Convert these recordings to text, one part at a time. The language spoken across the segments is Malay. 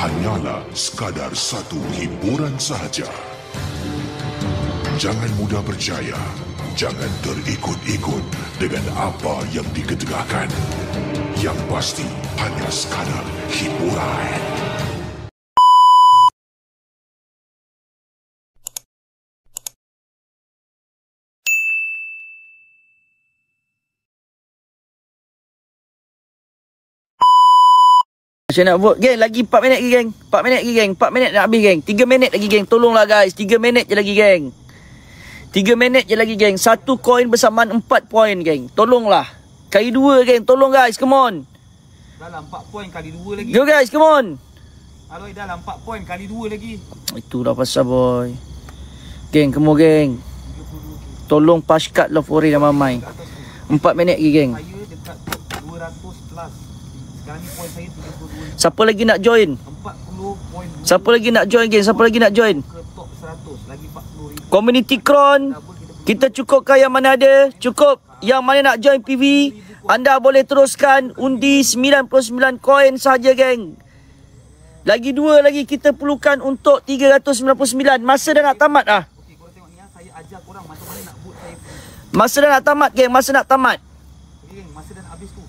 hanyalah sekadar satu hiburan sahaja. Jangan mudah percaya, jangan terikut-ikut dengan apa yang diketegakkan. Yang pasti hanya sekadar hiburan. Macam nak vote geng, lagi 4 minit lagi geng. 4 minit lagi geng, 4 minit nak habis geng. 3 minit lagi geng, tolonglah guys. 3 minit je lagi geng. 3 minit je lagi geng. 1 koin bersamaan 4 poin geng. Tolonglah. Kali 2 geng, tolong guys, come on. Dalam 4 poin kali 2 lagi. Go guys, come on. Aloi dalam 4 poin kali 2 lagi. Itulah pasal boy. Geng, come on geng. Tolong paskat lah Fori dan Mamai. 4 minit lagi geng. Saya dekat 200 plus. Sekarang ni poin saya 32. Siapa lagi nak join? 40 poin. Siapa lagi nak join geng? Siapa lagi nak join? Ke top 100 lagi 40,000. Community Cron. Kita cukupkan yang mana ada? Cukup. Yang mana nak join PV, anda boleh teruskan undi 99 koin saja geng. Lagi 2 lagi kita perlukan untuk 399. Masa dah nak tamat dah. Okey, korang tengok ni saya ajar korang macam mana nak boot saya. Masa dah nak tamat geng, masa nak tamat. Okey geng, masa dah nak habis tu.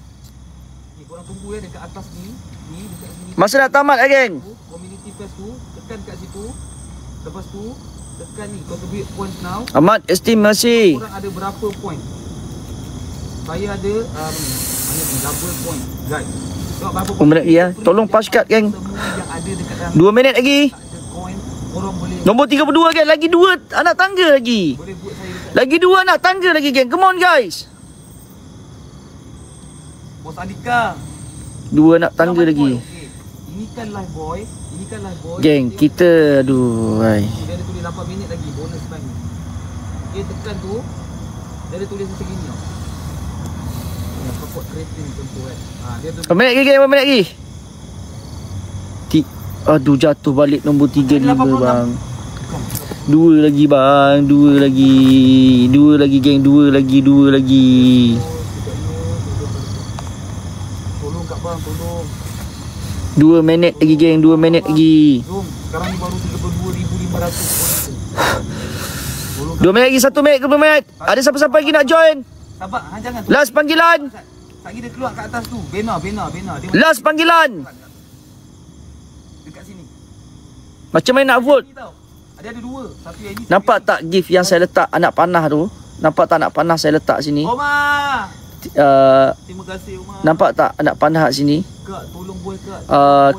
Ni korang tunggu ya dekat atas ni. Ni dekat sini. Masa nak tamat lah geng. Community first tu, tekan kat situ. Lepas tu tekan ni contribute points now. Ahmad, estimasi. Korang ada berapa point? Saya ada double point. Guys. Tengok berapa point. Minit lagi ya. Tolong paskat geng. Semua yang ada dekat dalam 2 minit lagi. tak ada coin, korang boleh Nombor 32 geng. Lagi 2 anak tangga lagi. boleh buat saya dekat Lagi 2 anak tangga lagi geng. Come on guys. Bos Andika. 2 anak tangga Selamat lagi. boy. Okey. Ini kan live boy. Ini kan live boy. Geng, kita aduh. Hai. Dia ada tulis 8 minit lagi bonus time ni. Dia tekan tu. Dia ada tulis macam gini tau. Yang support creating contoh kan. Dia tu 1 minit lagi geng, 1 minit lagi. Aduh, jatuh balik nombor 35 bang. 2 lagi bang, 2 lagi. 2 lagi geng, 2 lagi, 2 lagi. Tolong kat bang, tolong. 2 minit lagi geng, 2 minit lagi. Jom, sekarang ni baru 32,500 poin. 2 minit lagi, 1 minit ke 2 minit. Ada siapa-siapa lagi nak join? Sabar, jangan. Last panggilan. Lagi dia keluar kat atas tu. Bena. Dia Last panggilan. dekat sini. Macam mana nak vote? Ni tau. Ada 2. Satu yang ni. Nampak tak gift yang saya letak anak panah tu? Nampak tak anak panah saya letak sini? Omar. Terima kasih Omar. Nampak tak anak panah kat sini? Kak, tolong boy kak.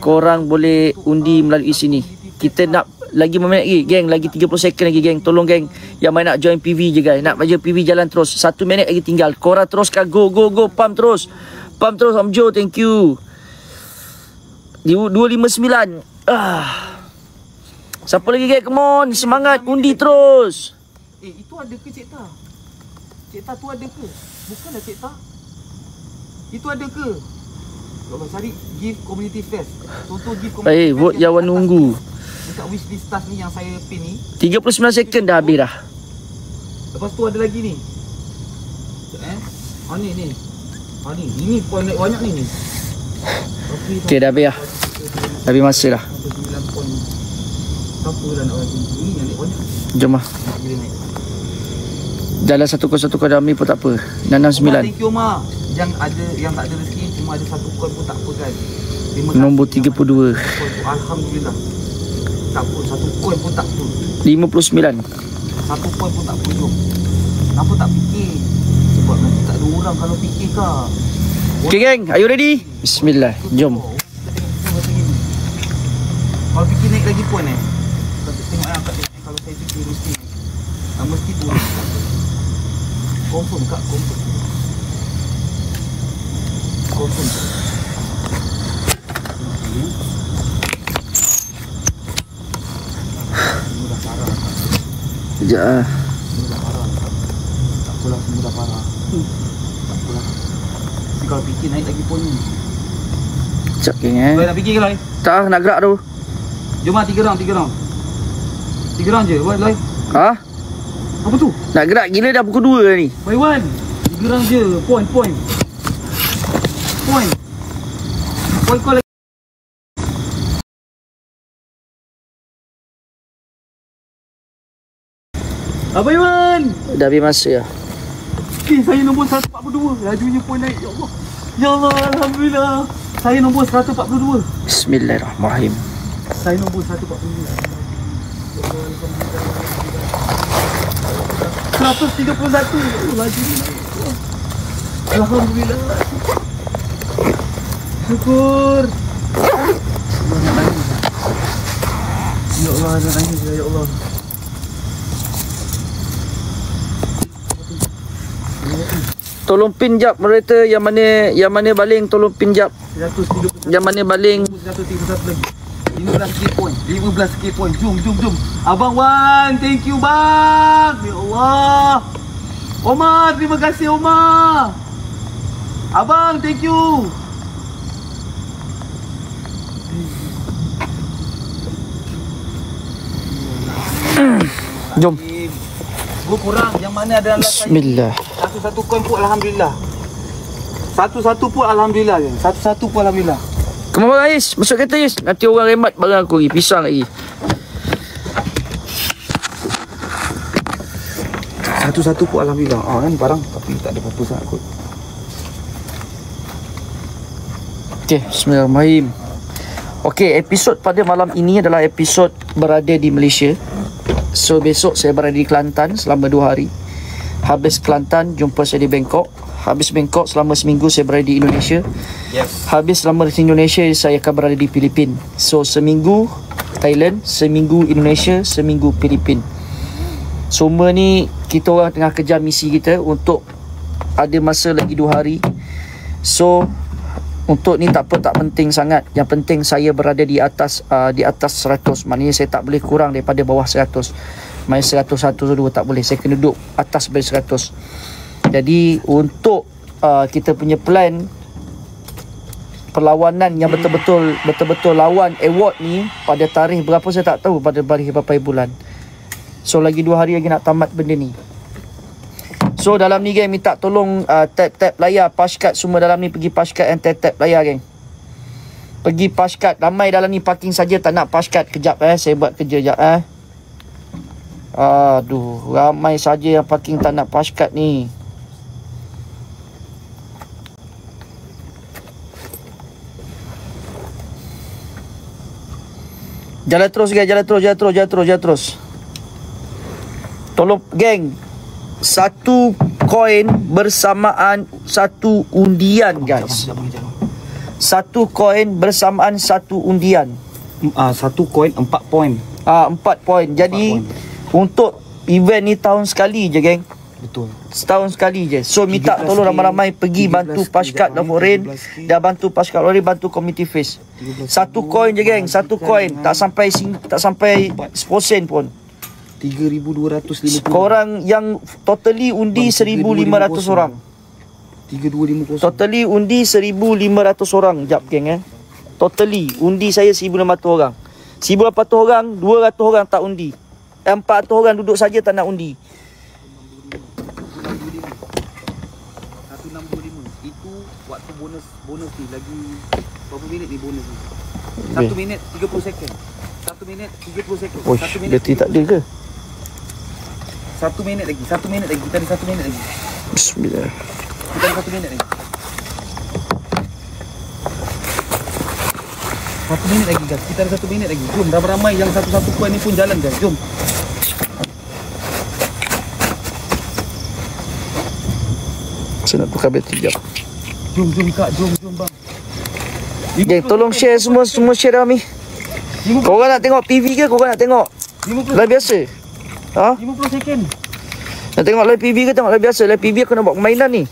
Korang boleh undi melalui sini. Kita nak lagi 1 minit lagi geng, lagi 30 second lagi geng. Tolong geng, yang mana nak join PV je guys. Nak baca PV jalan terus. 1 minit lagi tinggal. Korang teruskan, go. Pump terus Om Jo, thank you. 259. Siapa lagi geng? Come on, semangat undi terus. Itu ada ke Cik Ta? Cik Ta tu ada ke? Bukanlah Cik Ta. Itu ada ke? Kalau cari gift community fest. Contoh gift community fest. Vote yang awak nunggu. Dekat wishlist task ni yang saya pin ni. 39 second dah habis dah. Lepas tu ada lagi ni. Ni. Ini poin banyak ni. Okay, dah habis dah. Habis masa dah. 9 poin. Siapa dah nak bagi? Ini yang naik banyak. Jom lah. Dia naik. Dalam 101 kau dah ambil pun tak apa. 669. Thank you Ma. Yang tak ada rezeki cuma ada 1 coin pun tak apa kan. Terima kasih. Nombor 32. Alhamdulillah. Tak apa, 1 coin pun tak apa. 59. 1 coin pun tak apa, jom. Kenapa tak fikir? Sebab nanti tak ada orang kalau fikir kah. Okay geng, are you ready? Bismillah, jom. Kalau fikir naik lagi poin tengok yang kat sini. Kalau saya fikir mesti tu. Confirm kak, confirm. Sekejap lah. Tak apalah, semua dah parah. Tak apalah. Tapi kalau fikir naik lagi poin ni. Sekejap geng Loy nak fikir ke Loy? Tak, nak gerak tu. Jom lah 3 round. 3 round je, Loy. Ha? Apa tu? Nak gerak gila dah pukul 2 dah ni. Boy Wan. 3 round je, point. Point kau lagi. Abang Iman. Dah habis masa lah. Okay, saya nombor 142. Lajunya pun naik. Ya Allah. Ya Allah, Alhamdulillah. Saya nombor 142. Bismillahirrahmanirrahim. Saya nombor 142. 131. Lajunya naik. Alhamdulillah. Syukur. Ya Allah, ada nangis ya Allah. Tolong pin jap moderator, yang mana baling tolong pin jap. 131. Yang mana baling 131 lagi. 15k point. 15k point. Jom. Abang Wan, thank you bang. Ya Allah. Omar, terima kasih Omar. Abang, thank you. Jom. Gua kurang. Yang mana ada dalam saya? Bismillah. Satu-satu coin pun Alhamdulillah. Satu-satu pun Alhamdulillah. Satu-satu pun Alhamdulillah. Come on Ais, masuk kereta Ais. Nanti orang remat barang aku lagi, pisang lagi. Satu-satu pun Alhamdulillah. Kan barang tapi tak ada apa-apa sangat kot. Okay, bismillahirrahmanirrahim. Okay, episod pada malam ini adalah episod berada di Malaysia. So besok saya berada di Kelantan selama 2 hari. Habis Kelantan, jumpa saya di Bangkok. Habis Bangkok, selama seminggu saya berada di Indonesia. Yes. Habis selama di Indonesia, saya akan berada di Filipina. So seminggu Thailand, seminggu Indonesia, seminggu Filipina. Semua ni kita orang tengah kejar misi kita untuk ada masa lagi 2 hari. So untuk ni tak penting sangat. Yang penting saya berada di atas 100. Maknanya saya tak boleh kurang daripada bawah 100. Maknanya 101 tu tak boleh. Saya kena duduk atas dari 100. Jadi untuk kita punya plan perlawanan yang betul-betul lawan award ni pada tarikh berapa saya tak tahu, pada tarikh berapa bulan. So lagi 2 hari lagi nak tamat benda ni. So dalam ni geng, minta tolong tap layar Pashkat semua dalam ni, pergi Pashkat and tap layar geng. Pergi Pashkat. Ramai dalam ni parking saja tak nak Pashkat. Kejap saya buat kerja jap Aduh, ramai saja yang parking tak nak Pashkat ni. Jalan terus geng, jalan terus. Tolong geng, satu koin bersamaan satu undian guys. Satu koin bersamaan satu undian. Satu koin 4 poin. 4 poin. Jadi 4 untuk event ni tahun sekali je geng. Betul. Setahun sekali je. So minta tolong ramai-ramai pergi bantu Pashkat Laforin dan bantu Pashkat Laforin, bantu community face. Satu koin je geng, satu koin. Tak sampai 1% pun. 3,250. Korang yang totally undi 1,500 orang. 3250. Totally undi 1,500 orang. Jap geng Totally undi saya 1,500 orang. 1,800 orang, 200 orang tak undi. 400 orang duduk saja tak nak undi. 165. Itu waktu bonus ni lagi berapa minit ni bonus ni? 1 minit 30 second. 1 minit 30 second. 1 minit. Dia tak ada ke? 1 minit lagi. Kita ada 1 minit lagi. Bismillah. Kita ada 1 minit lagi. 1 minit lagi guys. Kita ada 1 minit lagi. Jom, ramai-ramai yang satu-satu koin ni pun jalan guys. Jom. Saya nak tukar bateri jap. Jom kak. Jom bang. Geng, tolong share semua share dalam ni. Korang nak tengok PV ke korang nak tengok live biasa? 50 second. Nak tengok live PV ke tengok live biasa? Live PV aku nak buat permainan ni.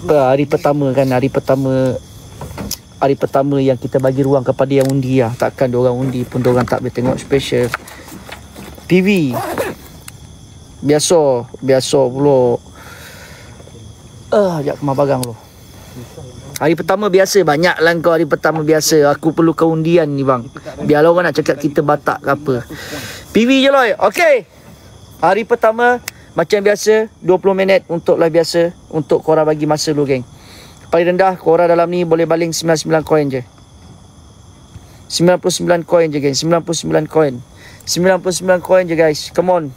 Hari pertama kan, hari pertama yang kita bagi ruang kepada yang undi lah. Takkan diorang undi pun diorang tak boleh tengok special PV. Biasa pula. Sekejap kemar barang dulu. Hari pertama biasa, banyak lah kau hari pertama biasa. Aku perlu keundian ni bang. Biarlah orang nak cakap kita Batak ke apa. PV je loy. Okay. Hari pertama macam biasa 20 minit untuk live biasa. Untuk korang bagi masa dulu geng. Paling rendah korang dalam ni boleh baling 99 koin je. 99 koin je geng. 99 koin. 99 koin je guys. Come on.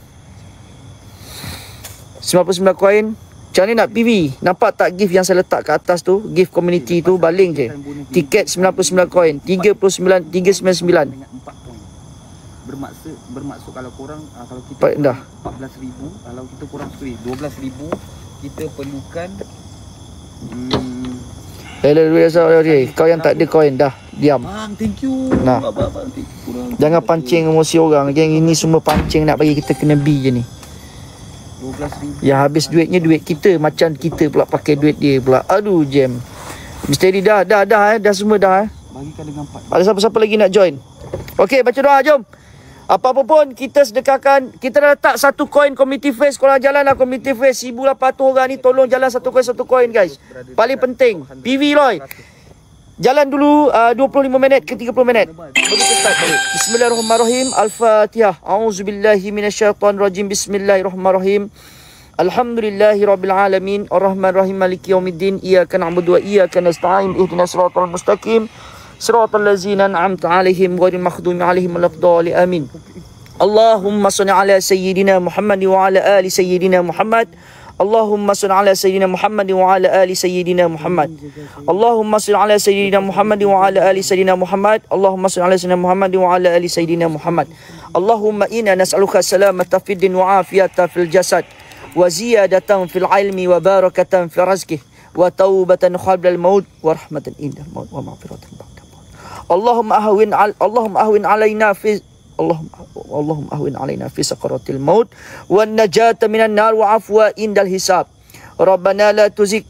99 koin. Macam ni nak PV. Nampak tak gift yang saya letak kat atas tu? Gift community tu baling je. Tiket 99 koin. 399. Dengan 4 poin. Bermaksud kalau korang kalau kita Dah. 14,000, kalau kita korang 12,000, kita perlukan kau yang tak ada koin dah. Diam. bang, thank you. Nah. Abang, thank you korang. Jangan pancing emosi orang. Geng ini semua pancing nak bagi kita kena B je ni. 12,000. Ya habis duitnya duit kita. Macam kita pula pakai duit dia pula. Aduh jam. Misteri dah semua dah. Bagikan dengan 4. Ada siapa-siapa lagi nak join? Okey, baca doa jom. Apa-apa pun kita sedekahkan. Kita dah letak 1 koin community face. Korang jalan lah community face. 1,800 orang ni tolong jalan 1 koin guys. Paling penting. PV Roy. Jalan dulu 25 minit ke 30 minit. Begitu start balik. Bismillahirrahmanirrahim. Al-Fatihah. A'udzubillahi minasyaitonirrajim. Bismillahirrahmanirrahim. Alhamdulillahirabbil alamin. Arrahmanirrahim. Maliki yaumiddin. Iyyaka na'budu wa iyyaka nasta'in. Ihdinas siratal mustaqim. Siratal ladzina an'amta 'alaihim ghairil maghdubi 'alaihim waladdallin. Amin. Allahumma shalli 'ala sayyidina Muhammad wa 'ala ali sayyidina Muhammad. Allahumma shalli 'ala sayyidina Muhammad wa 'ala ali sayyidina Muhammad. Allahumma shalli 'ala sayyidina Muhammad wa 'ala ali sayyidina Muhammad. Allahumma shalli 'ala sayyidina Muhammad wa 'ala ali sayyidina Muhammad. Allahumma inna nas'aluka salamata fid din wa 'afiyata fil jasad wa ziyadatan fil 'ilmi wa barakatan fi rizqi wa taubatan qabla al maut wa rahmatan inda al maut wa maghfiratan ba'da. Allahumma ahwin alaina fi Allahumma ahwin alaina fi sakaratil maut wan najata minan nar wa afwa indal hisab. Rabbana la tuzigh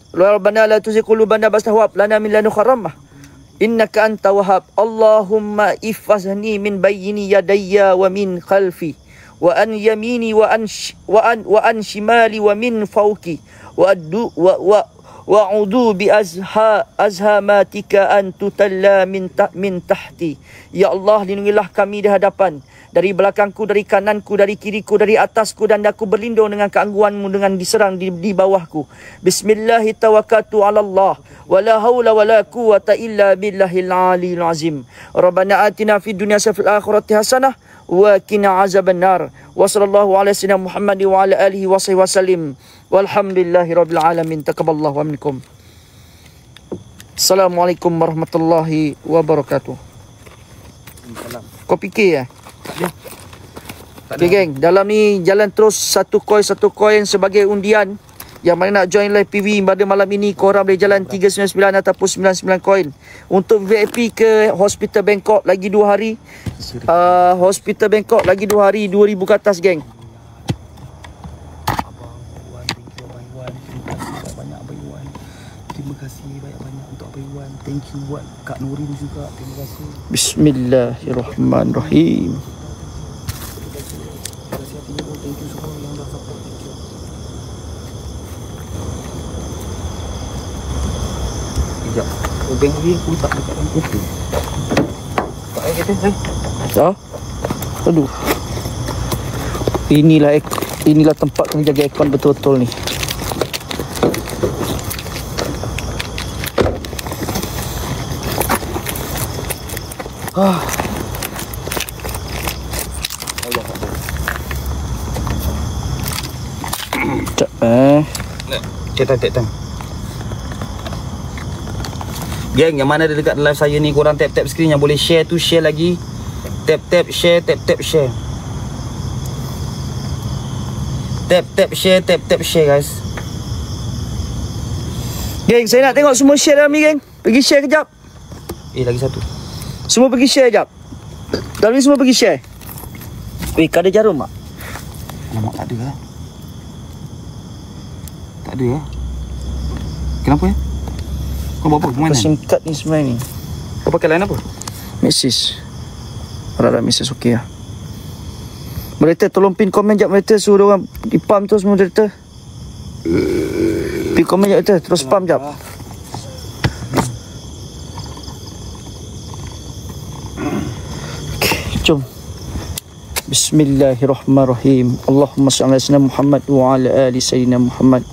qulubana ba'da idh hadaytana lana min ladunka rahmah innaka antal wahhab. Allahumma ihfazni min bayni yadayya wa min khalfi wa an yamini wa an shimali wa min fawqi wa'udu bi azhamatika an tutalla min tahti. Ya Allah, lindungilah kami di hadapan, dari belakangku, dari kananku, dari kiriku, dari atasku, dan aku berlindung dengan keangguanmu dengan diserang di bawahku. Bismillahi tawakkaltu 'ala Allah wa la haula wa la quwwata illa billahil aliyil azim. Rabbana atina fid dunya hasanah wa fil akhirati hasanah wa qina azabannar. Wa sallallahu ala sayyidina Muhammad wa ala alihi wa sahbihi wasallim. Walhamdulillahi rabbil alamin. Taqabbalallahu minkum. Assalamualaikum warahmatullahi wabarakatuh. Kau fikir ya? Okay geng, dalam ni jalan terus satu koin sebagai undian. Yang mana nak join live PV pada malam ini, korang boleh jalan 399 ataupun 99 koin. Untuk VIP ke Hospital Bangkok lagi 2 hari. Hospital Bangkok lagi 2 hari, 2,000 ke atas geng. Terima kasih banyak-banyak untuk Abang Iwan. Thank you buat Kak Nurin juga. Terima kasih. Bismillahirrahmanirrahim. Thank you semua yang dah support. Thank you. Sekejap. Obeng ni aku tak dekat dalam kopi. Tak air kata, Ha? Aduh. Inilah tempat kena jaga aircon betul-betul ni. Cetak. Geng, yang mana ada dekat live saya ni, korang tap-tap screen. Yang boleh share tu share lagi. Tap-tap share. Tap-tap share guys. Geng, saya nak tengok semua share dalam ni geng. Pergi share kejap. Lagi satu. Semua pergi share kejap. Dalam ni semua pergi share. Weh, kau ada jarum tak? Alamak, tak ada lah. Tak ada lah. Kenapa ya? Kau buat apa? Kemana? SIM card ni sebenarnya ni. Kau pakai line apa? Mrs. Harap Mrs. okey lah. Moderator tolong pin komen jap moderator. Suruh orang ipam tu semua moderator. Pin komen jap moderator. Terus spam jap. Okay, jom. Bismillahirrahmanirrahim. Allahumma salli ala sayyidina Muhammad wa ala ali sayyidina Muhammad.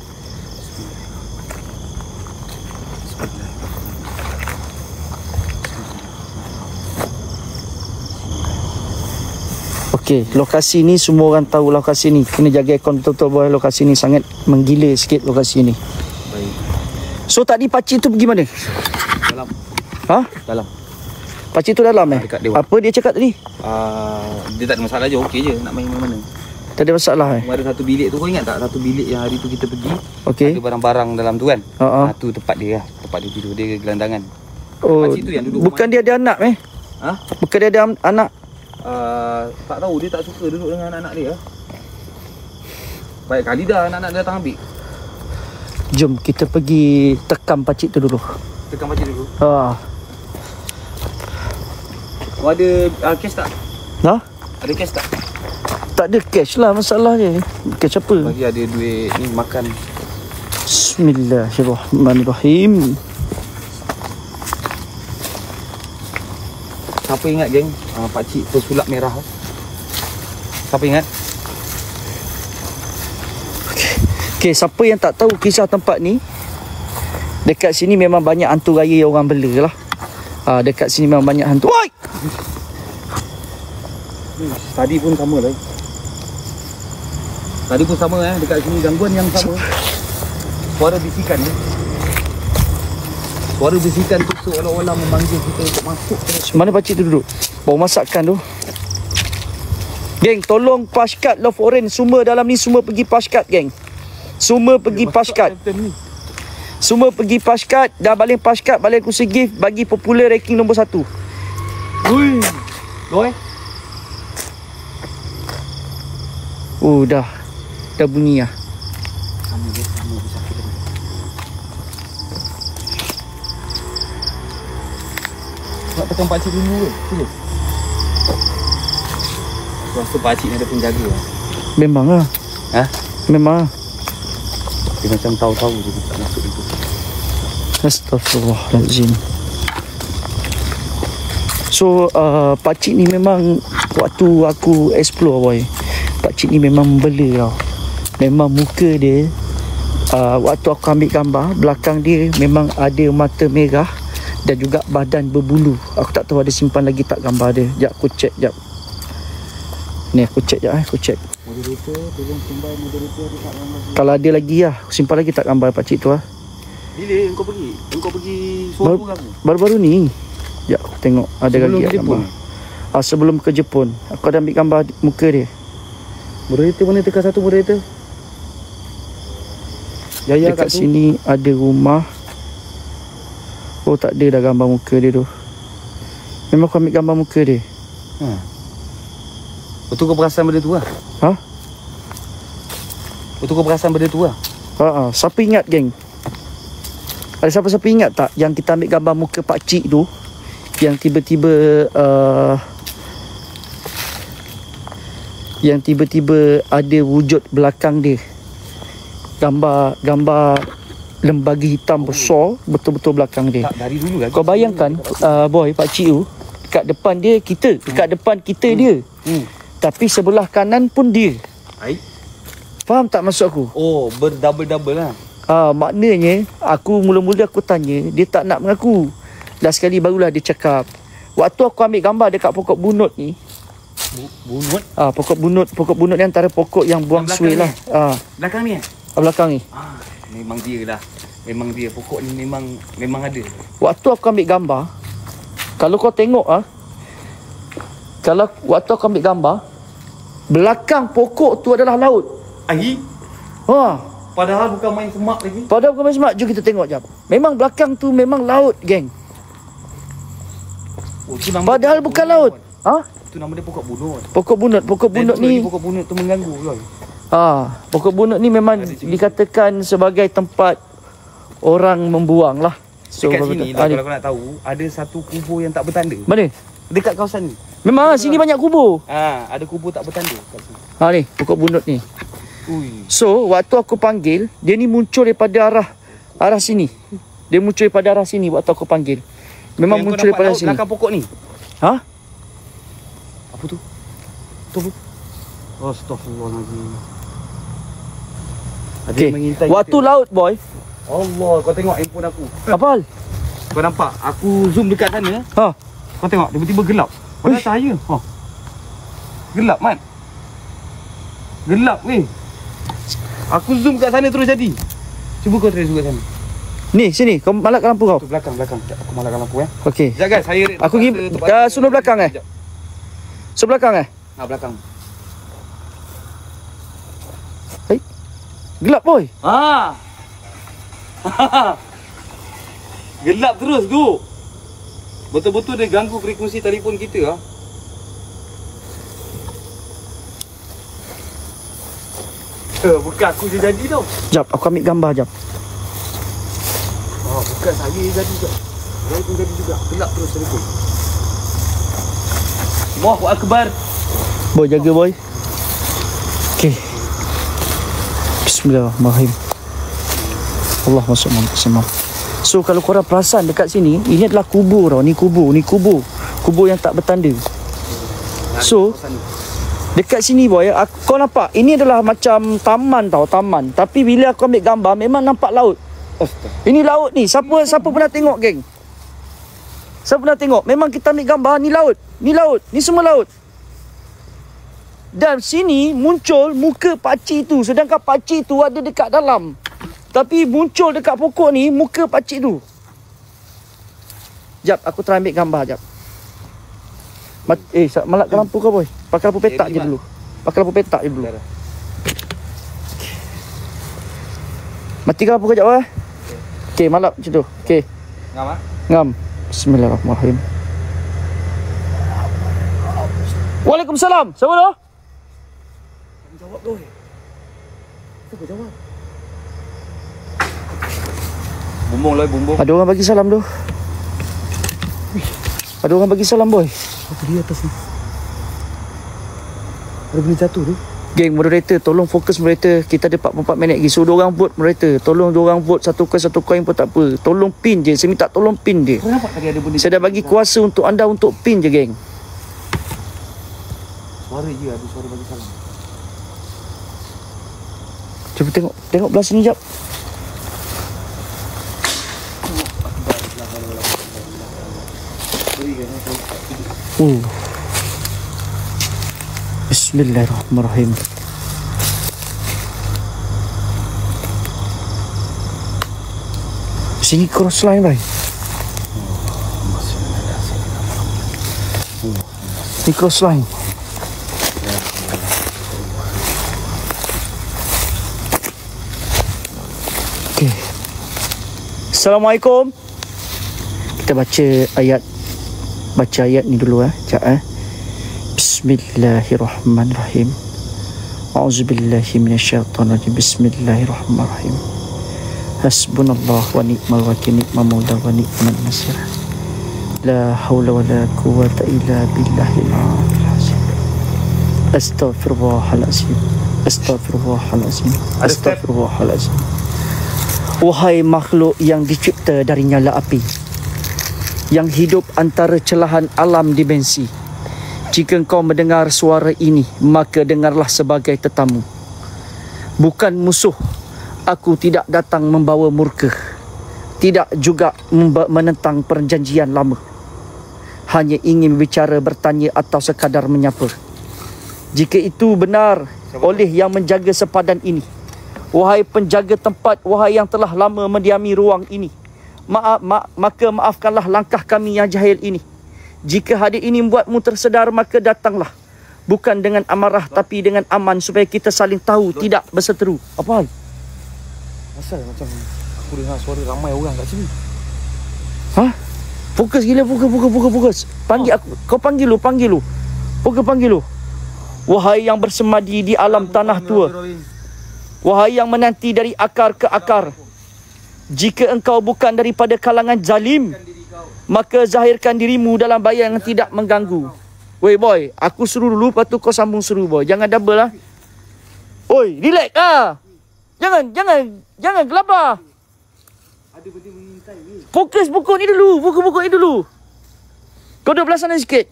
Okey, lokasi ni semua orang tahu lokasi ni. Kena jaga aircon betul-betul boy. Lokasi ni sangat menggila sikit lokasi ni. Baik. So tadi pakcik tu pergi mana? Dalam. Ha? Dalam. Pakcik tu dalam eh? Dekat dewan. Apa dia cakap tadi? Dia tak ada masalah je. Okey je nak main mana-mana. Tak ada masalah eh? Ada satu bilik tu, kau ingat tak? Satu bilik yang hari tu kita pergi. Okey. Ada barang-barang dalam tu kan. Tu tempat dia lah. Tempat dia tidur. Dia gelandangan. Oh, Pakcik tu yang duduk bukan dia ada anak eh? Ha? Bukan dia ada anak? Tak tahu, dia tak suka duduk dengan anak-anak dia. Baik kali dah anak-anak dia datang ambil. Jom kita pergi tekam pakcik tu dulu. Tekan pakcik dulu. Kau ada cash tak? Ha? Ada cash tak? Tak ada cash lah masalahnya. Cash apa? Bagi ada duit ni makan. Bismillahirrahmanirrahim. Siapa ingat geng? Pakcik pesulap merah. Siapa ingat? Okay, siapa yang tak tahu kisah tempat ni, dekat sini memang banyak hantu raya yang orang bela lah. Dekat sini memang banyak hantu. Woi! Tadi pun sama lah. Tadi pun sama dekat sini gangguan yang sama. Suara bisikan ni. Suara bisikan tu seolah-olah memanggil kita untuk masuk. Mana pakcik tu duduk? Bawa masakan tu. Geng, tolong paskat Love Orange semua dalam ni semua pergi paskat geng. Semua pergi paskat. Semua pergi paskat. Dah balik paskat, balik kursi gift. Bagi popular ranking nombor 1. Ui. Loi. Oh dah. Dah bunyi lah. Sama dia sakit. Nak tekan pakcik dulu ke? Sini. Rasa pakcik ni ada penjaga lah. Memang lah. Ha? Memang lah. Dia macam tahu-tahu je tak masuk itu. Astaghfirullahaladzim. So pakcik ni memang waktu aku explore boy, pakcik ni memang membela tau. Memang muka dia waktu aku ambil gambar, belakang dia memang ada mata merah dan juga badan berbulu. Aku tak tahu ada simpan lagi tak gambar dia. Sekejap aku check sekejap. Ni aku check sekejap aku check. Moderator, tolong simpan moderator ada tak gambar. Kalau ada lagi lah, aku simpan lagi tak gambar pakcik tu lah. Bila kau pergi? Kau pergi Solo ke apa? Baru-baru ni. Ya, aku tengok ada Sebelum lagi ke gambar. Jepun? Sebelum ke Jepun. Aku ada ambil gambar muka dia. Moderator mana tekan satu moderator? Jaya Dekat kat tu. sini ada rumah. Oh tak ada dah gambar muka dia tu. Memang aku ambil gambar muka dia. Betul kau perasan benda tu lah? Ha? Betul kau perasan benda tu lah? Siapa ingat geng? Ada siapa-siapa ingat tak yang kita ambil gambar muka pakcik tu, yang tiba-tiba ada wujud belakang dia. Gambar lembaga hitam besar betul-betul belakang dia. Tak, dari dulu kan? Kau bayangkan boy, pakcik tu dekat depan dia kita, dekat depan kita dia. Tapi sebelah kanan pun dia. Faham tak maksud aku? Oh, berdouble-double lah. Maknanya aku mula-mula aku tanya, dia tak nak mengaku. Dah sekali barulah dia cakap. Waktu aku ambil gambar dekat pokok bunut ni. Bunut? Pokok bunut ni antara pokok yang buang suai lah. Belakang ni Belakang ni. Memang dia lah. Memang dia. Pokok ni memang ada. Waktu aku ambil gambar, kalau kau tengok kalau waktu aku ambil gambar, belakang pokok tu adalah laut. Padahal bukan main semak lagi. Padahal bukan main semak. Jom kita tengok jap. Memang belakang tu memang laut, geng. Padahal bukan laut. Itu nama dia pokok bunut. Pokok bunut. Pokok bunut ni. Pokok bunut tu mengganggu kan? Pokok bunut ni memang dikatakan sebagai tempat orang membuang lah. So, dekat sini kalau kau nak tahu, ada satu kubur yang tak bertanda. Mana? Dekat kawasan ni. Memang sini banyak kubur. Ada kubur tak bertanda kat sini. Ni pokok bunut ni. Ui. So waktu aku panggil, dia ni muncul daripada arah sini. Dia muncul daripada arah sini waktu aku panggil. Memang yang muncul daripada sini. Belakang pokok ni. Apa tu? Tu. Astaghfirullahaladzim. Okay. Waktu kita laut boy. Allah, kau tengok handphone aku. Apa hal? Kau nampak? Aku zoom dekat sana. Kau tengok, tiba-tiba gelap. Padahal cahaya. Gelap, Mat. Gelap ni. Aku zoom kat sana terus jadi. Cuba kau try zoom kat sana. Ni, sini. Kau malakkan lampu kau. Tu belakang. Sekejap, aku malakkan lampu Okey. Sekejap guys, saya Aku pergi sebelah belakang Sebelah belakang belakang. Gelap boy. Gelap terus tu. Betul-betul dia ganggu frekuensi telefon kita . Bukan aku je jadi tau. Jap, aku ambil gambar jap. Bukan saya je jadi juga. Saya pun jadi juga. Gelap terus telefon. Allahu Akbar. Boy, jaga boy. Okey. Bismillahirrahmanirrahim. Allahumma salli ala Muhammad. So kalau korang perasan dekat sini, ini adalah kubur tau. Ni kubur. Kubur yang tak bertanda. So dekat sini boy, kau nampak ini adalah macam taman tau, taman. Tapi bila aku ambil gambar memang nampak laut. Ini laut ni. Siapa pernah tengok geng? Siapa pernah tengok? Memang kita ambil gambar ni laut. Ni semua laut. Dan sini muncul muka pakcik tu. Sedangkan pakcik tu ada dekat dalam. Tapi muncul dekat pokok ni muka pakcik tu. Jap, aku try ambil gambar jap. Malakkan lampu kau boy. Pakai lampu petak je dulu. Matikan lampu kejap lah. Okey, malap macam tu. Okey. Ngam. Bismillahirrahmanirrahim. Waalaikumsalam. Siapa tu? Jawab boy. Siapa jawab? Bumbung. Ada orang bagi salam tu. Ada orang bagi salam boy. Apa dia atas ni? Ada benda jatuh tu. Geng, moderator tolong fokus moderator. Kita ada 44 minit lagi. So 2 orang vote moderator. Tolong 2 orang vote, satu koin pun tak apa. Tolong pin je. Saya minta tolong pin je. Kau nampak tadi ada benda. Saya dah bagi kuasa untuk anda untuk pin je geng. Suara je, ada suara bagi salam. Cuba tengok belah sini jap. Bismillahirrahmanirrahim. Sini cross line bhai. Ni cross line. Okay. Assalamualaikum. Kita baca ayat ni dulu sekejap Bismillahirrahmanirrahim. A'udzubillahi minasyaitonirrajim. Bismillahirrahmanirrahim. Hasbunallah wa ni'mal wakil, ni'mal maula wa ni'man nasir. La haula wa la quwwata illa billahil aliyyil azim. Astaghfirullahalazim. Astaghfirullahalazim. Wahai makhluk yang dicipta dari nyala api, yang hidup antara celahan alam dimensi, jika engkau mendengar suara ini, maka dengarlah sebagai tetamu, bukan musuh. Aku tidak datang membawa murka, tidak juga menentang perjanjian lama. Hanya ingin berbicara, bertanya atau sekadar menyapa. Jika itu benar oleh yang menjaga sepadan ini, wahai penjaga tempat, wahai yang telah lama mendiami ruang ini, maka maafkanlah langkah kami yang jahil ini. Jika hadir ini membuatmu tersedar, maka datanglah. Bukan dengan amarah tapi dengan aman, supaya kita saling tahu, tidak berseteru. Apa hal? Asal macam aku dengar suara ramai orang kat sini. Fokus gila, fokus. Panggil aku. Kau panggil lu. Fokus panggil lu. Wahai yang bersemadi di alam tanah tua, wahai yang menanti dari akar ke akar, jika engkau bukan daripada kalangan zalim, maka zahirkan dirimu dalam bayang yang tidak mengganggu. Woi boy, aku seru dulu, lepas tu kau sambung seru boy. Jangan double lah. Oi, relax ah. Jangan gelabah. Ada benda mengintai ni. Fokus buku ni dulu. Kau duduk belah sana sikit.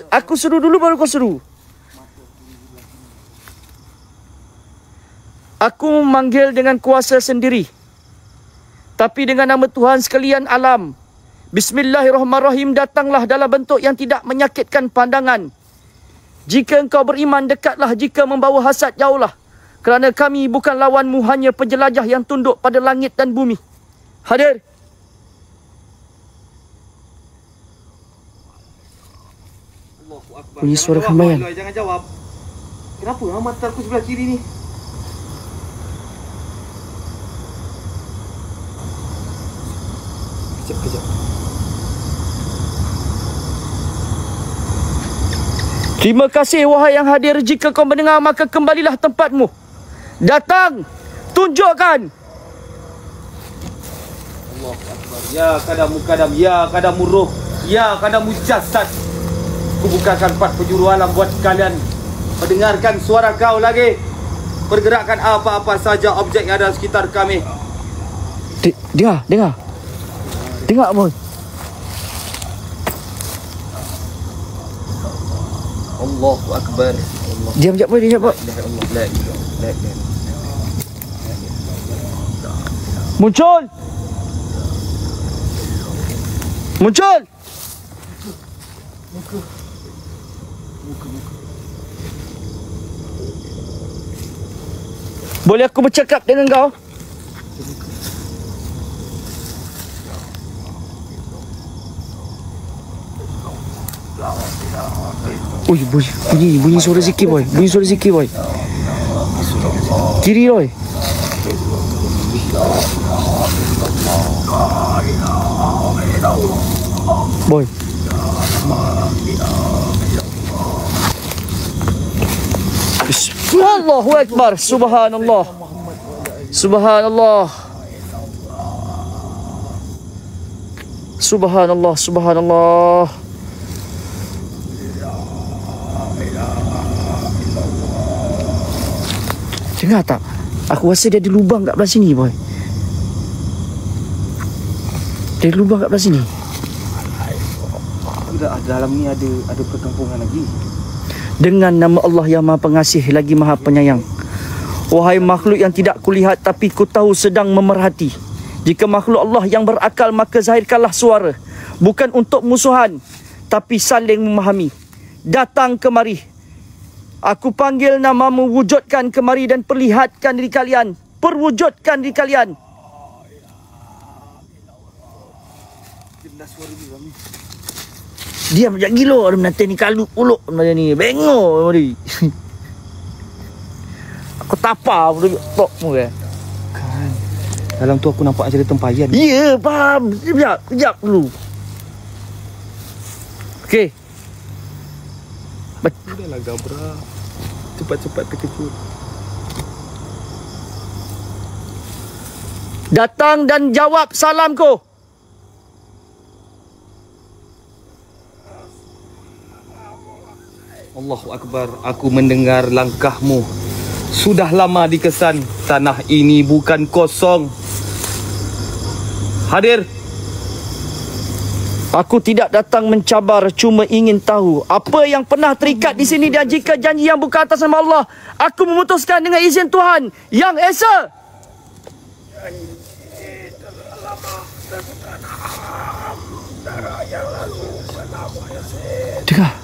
Aku seru dulu baru kau seru. Aku memanggil dengan kuasa sendiri, tapi dengan nama Tuhan sekalian alam. Bismillahirrahmanirrahim. Datanglah dalam bentuk yang tidak menyakitkan pandangan. Jika engkau beriman, dekatlah. Jika membawa hasad, jauhlah. Kerana kami bukan lawanmu, hanya penjelajah yang tunduk pada langit dan bumi. Hadir. Bunyi suara kembayan. Jangan jawab. Kenapa mata aku sebelah kiri ni? Kejap. Terima kasih wahai yang hadir. Jika kau mendengar, maka kembalilah tempatmu. Datang. Tunjukkan. Allahu Akbar. Ya kadamu kadam, ya kadamu roh, ya kadamu jasad. Ku bukakan 4 penjuru alam buat kalian mendengarkan suara kau lagi. Pergerakan apa-apa saja objek yang ada sekitar kami. Dengar. Dengar boy. Allahu Akbar. Diam sekejap boy, diam sekejap boy. Muncul. Boleh aku bercakap dengan kau? Ui, bunyi suara zikir boy. Kiri boy. Boy. Allahu Akbar. Subhanallah. Dengar tak? Aku rasa dia ada lubang kat belah sini boy. Dia ada lubang kat belah sini. Dalam ni ada perkampungan lagi. Dengan nama Allah yang Maha Pengasih lagi Maha Penyayang. Wahai makhluk yang tidak kulihat tapi ku tahu sedang memerhati. Jika makhluk Allah yang berakal, maka zahirkanlah suara. Bukan untuk musuhan, tapi saling memahami. Datang kemari. Aku panggil namamu, wujudkan kemari dan perlihatkan diri kalian. Perwujudkan diri kalian. Diam sekejap, gila nanti ni kalut puluk macam ni. Bengok ni. Aku tapar pun tok mu ke. Kan. Dalam tu aku nampak ada tempayan. Ya, faham. Kejap dulu. Okey. Udahlah gabra. Cepat-cepat terkejut. Datang dan jawab salamku. Allahu Akbar. Aku mendengar langkahmu. Sudah lama dikesan. Tanah ini bukan kosong. Hadir. Aku tidak datang mencabar, cuma ingin tahu apa yang pernah terikat di sini, dan jika janji yang bukan atas nama Allah, aku memutuskan dengan izin Tuhan Yang Esa. Dengar.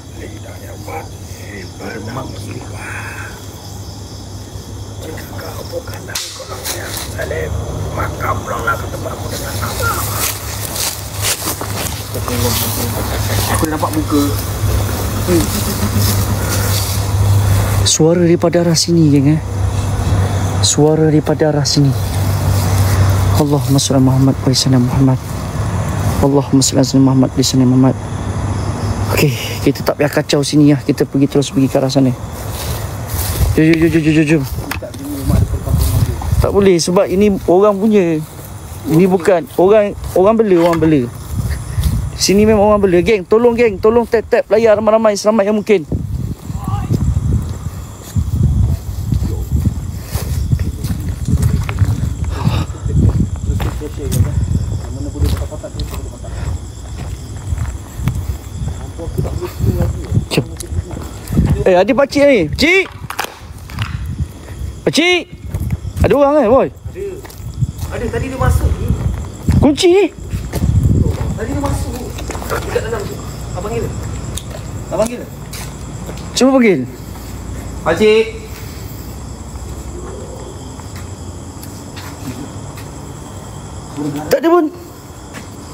Jika kau bukan dari golongan yang zalim, maka pulanglah ke tempatmu dengan aman. Aku nampak muka. Suara daripada arah sini, geng. Suara daripada arah sini. Allahumma salli Muhammad wa sallam Muhammad. Allahumma salli Muhammad wa sallam Muhammad. Okey, kita tak payah kacau sini ya. Kita terus pergi ke arah sana. Jom. Tak boleh sebab ini orang punya. Ini bukan orang bela. Sini memang orang bela. Geng, tolong tap layar ramai-ramai seramai yang mungkin. Ada pakcik ni. Pakcik. Ada orang boy? Ada tadi dia masuk ni. Kunci ni. Tadi dia masuk. Dekat dalam tu. Abang gila. Cuba panggil. Pakcik. Tak ada pun.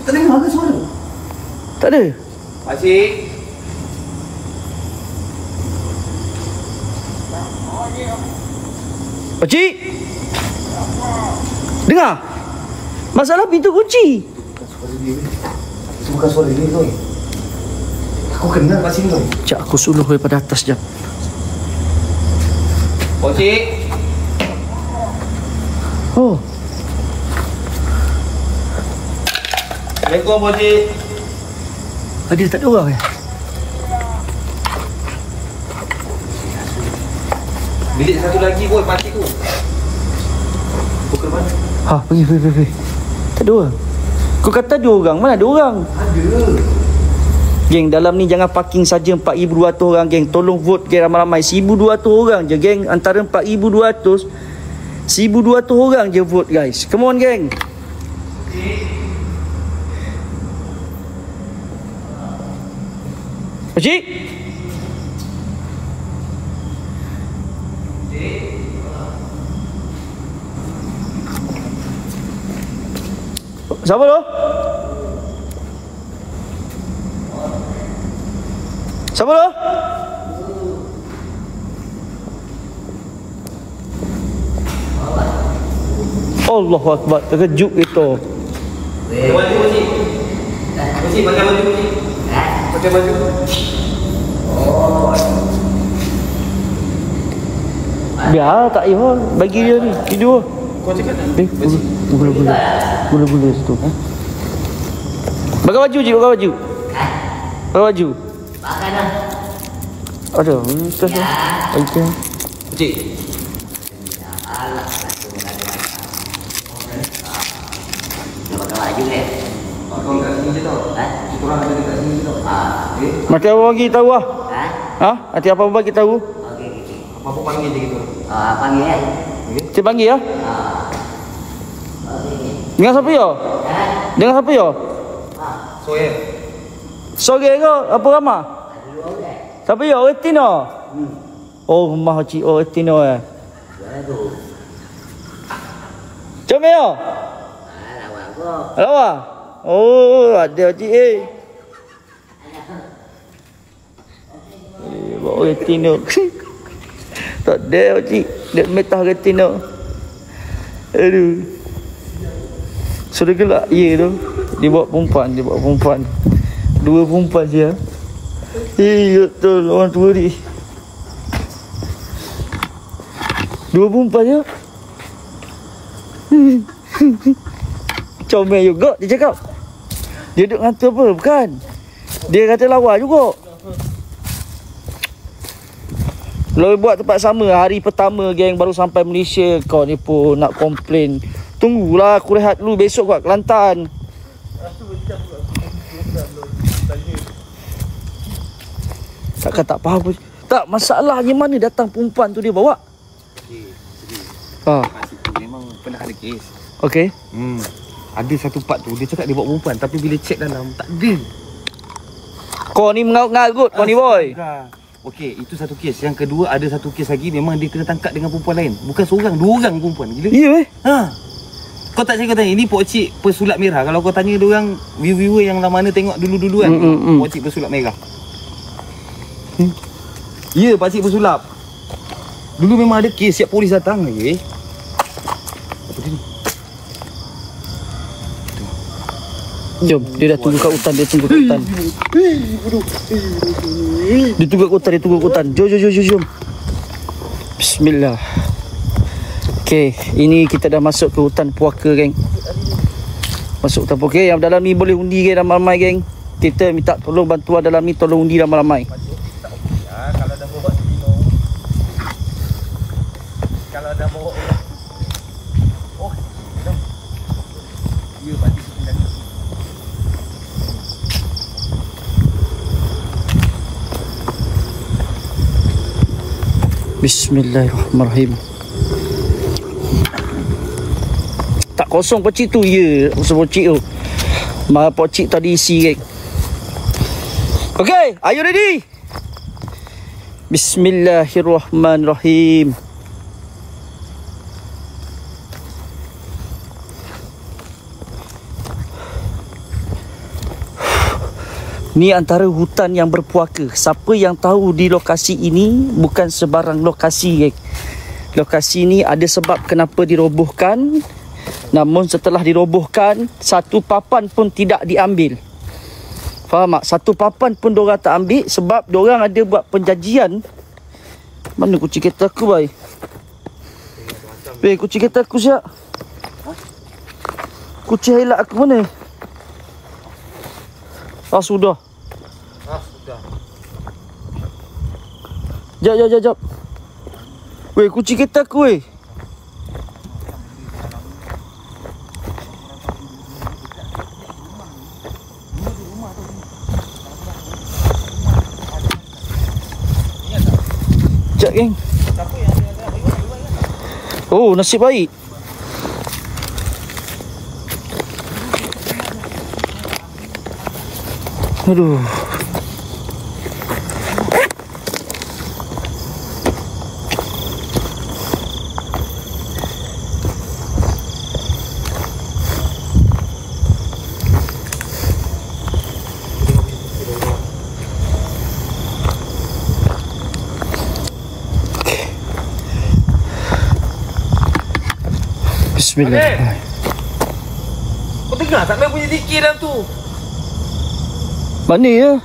Tak dengar ke suara? Tak ada. Pakcik. Pakcik. Dengar. Masalah pintu kunci. Itu bukan suara dia tu. Aku kenal kat sini tu. Sekejap aku suluh daripada atas jap. Pakcik. Oh. Assalamualaikum pakcik. Tadi tak ada orang eh? Bilik satu lagi pun pakcik tu. Pukul mana? Ha, pergi. Tak ada orang. Kau kata ada orang, mana ada orang? Ada. Geng, dalam ni jangan parking saja 4,200 orang, geng. Tolong vote, geng, ramai-ramai. 1,200 orang je, geng. Antara 4,200, 1,200 orang je vote, guys. Come on, geng. Pakcik? Siapa tu? Siapa tu? Allahu Akbar, terkejut kita. Pakai baju pakcik. Pakcik pakai baju pakcik. Pakai baju. Biar tak payah bagi dia ni video. Kau cakap dah. Gula-gula situ. Pakai baju je, pakai baju. Pakai baju. Pakai dah. Ada, tas dah. Okey. Pakcik. Alah, satu lagi macam. Dia pakai baju ni. Kau kat sini je tau. Korang ada dekat sini je tau. Okey. Mati apa bagi tahu ah? Ha? Ha? Nanti apa bagi tahu? Okey. Apa panggil je gitu. Panggil ya. Cik panggil ya. Okey. Dengan siapa ya? Dengan siapa ya? Soel. Sore ke? Apa ramah? Siapa ya? Retino. Oh, rumah cik Retino eh. Jual tu. Jom ya. Lawan kau. Lawa. Oh, ada cik eh. Bawa Retino. Tak ada cik. Dia metah Retino. Aduh. Sudah gelak ya tu. Dia bawa perempuan. Dua perempuan je. Betul orang tua ni. Dua perempuan je. Comel juga dia cakap. Dia duduk kata apa? Bukan. Dia kata lawa juga. Kalau buat tempat sama hari pertama geng baru sampai Malaysia, kau ni pun nak komplain. Tunggulah aku rehat dulu, besok kau kat Kelantan. Takkan tak faham pun. Tak, masalahnya mana datang perempuan tu dia bawa? Masa tu memang pernah ada kes. Okey. Ada satu part tu dia cakap dia bawa perempuan tapi bila check dalam tak ada. Kau ni mengarut-ngarut kau ni boy. Okey, itu satu kes. Yang kedua ada satu kes lagi memang dia kena tangkap dengan perempuan lain. Bukan seorang, dua orang perempuan. Gila. Ya weh. Kau tak cakap tanya, ini pokcik pesulap merah. Kalau kau tanya dia orang viewer yang mana tengok dulu-dulu kan, pokcik pesulap merah. Ya, pakcik pesulap. Dulu memang ada kes siap polis datang lagi. Apa dia ni? Jom, dia dah tunggu kat hutan, dia tunggu kat hutan. Dia tunggu kat hutan. Jom. Bismillah. Okey, ini kita dah masuk ke hutan puaka geng. Masuk hutan puaka. Yang dalam ni boleh undi geng, ramai-ramai geng. Kita minta tolong bantuan dalam ni, tolong undi ramai-ramai. Kalau dah bawa minum. Kalau dah bawa oh, dah. Ya, pakcik tinggal. Bismillahirrahmanirrahim. Tak kosong pocik tu ya. Kosong pocik tu. Mara pocik tadi isi geng. Okay, are you ready? Bismillahirrahmanirrahim. Ni antara hutan yang berpuaka. Siapa yang tahu di lokasi ini bukan sebarang lokasi, geng. Lokasi ni ada sebab kenapa dirobohkan. Namun setelah dirobohkan, satu papan pun tidak diambil. Faham tak? Satu papan pun diorang tak ambil sebab diorang ada buat penjanjian. Mana kucing kereta aku, boy? Kucing kereta aku siap. Kucing hilang aku mana? Sudah. Sudah. Jap. Weh, kucing kereta aku, weh. Jap, geng. Oh, nasib baik. Aduh. Bismillah. Kau dengar tak main bunyi zikir dalam tu? Mana ya?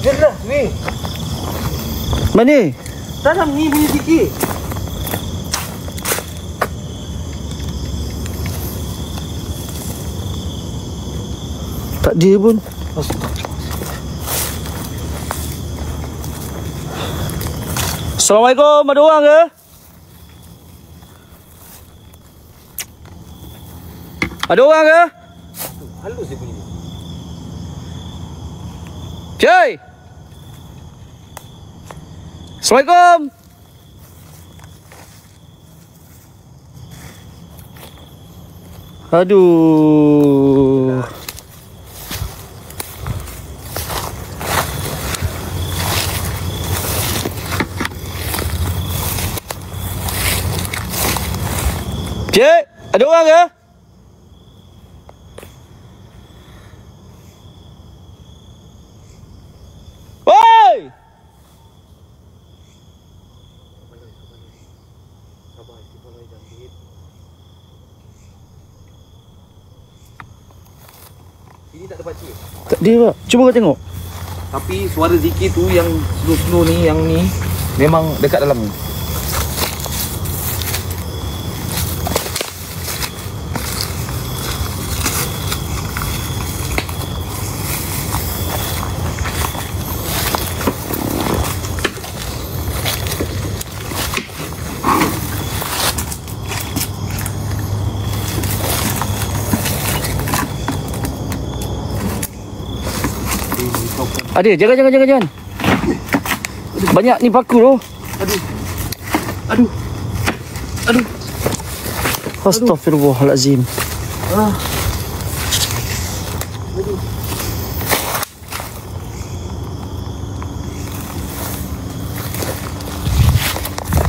Jelas ni. Mana? Dalam ni bunyi zikir. Tak ada pun. Assalamualaikum, ada orang ke? Ada orang ke? Halus dia bunyi ni. Cik! Assalamualaikum! Aduh. Cik, ada orang ke? Oi! Ini tak ada pakcik. Tak ada, Pak. Cuba kau tengok. Tapi suara zikir tu yang slow-slow ni, yang ni memang dekat dalam ni. Ada, jangan. Banyak ni paku tu. Aduh. Astaghfirullahalazim.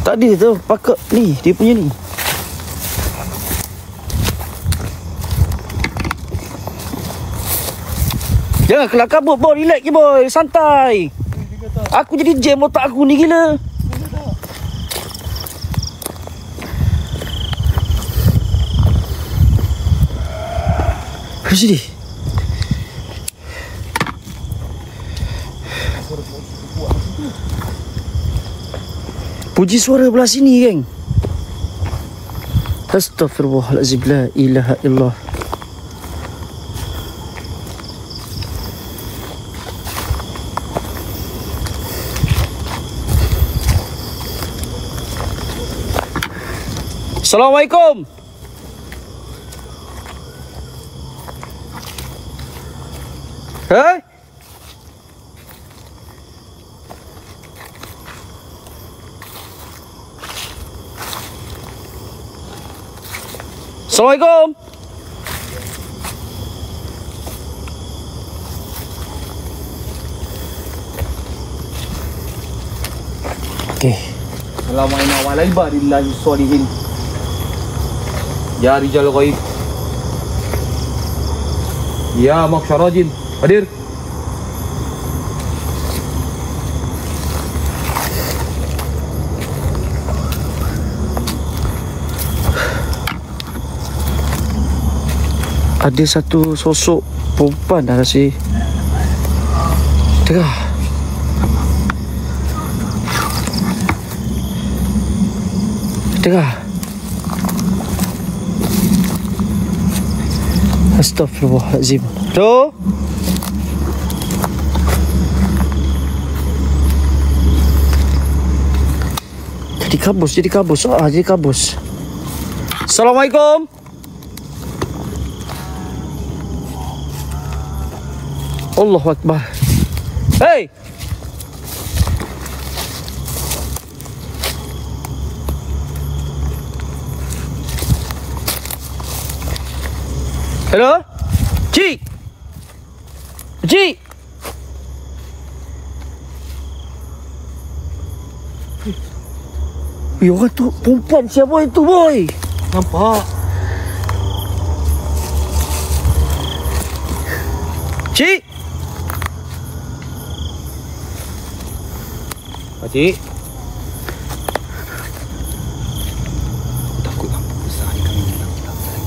Tak ada tu, pakai ni, dia punya ni. Jangan kelar kabut, boy. Relax je, boy. Santai. Aku jadi jam otak aku ni gila. Sini. Puji suara belah sini, geng. Astaghfirullahalazim. La ilaha illallah. Assalamualaikum. Hai. Assalamualaikum. Assalamualaikum warahmatullahi wabarakatuh. Ya Rijal Ghaib. Ya Maksyara Jin. Hadir. Ada satu sosok perempuan dah rasa tengah. Tengah. Astaghfirullahaladzim. Tu. Jadi kabus. Jadi kabus. Assalamualaikum. Allahu Akbar. Hey! Hello? Cik! Cik! Orang tu perempuan siapa itu, boy? Nampak? Cik! Pakcik. Takut lampu besar ni kami hilang lagi.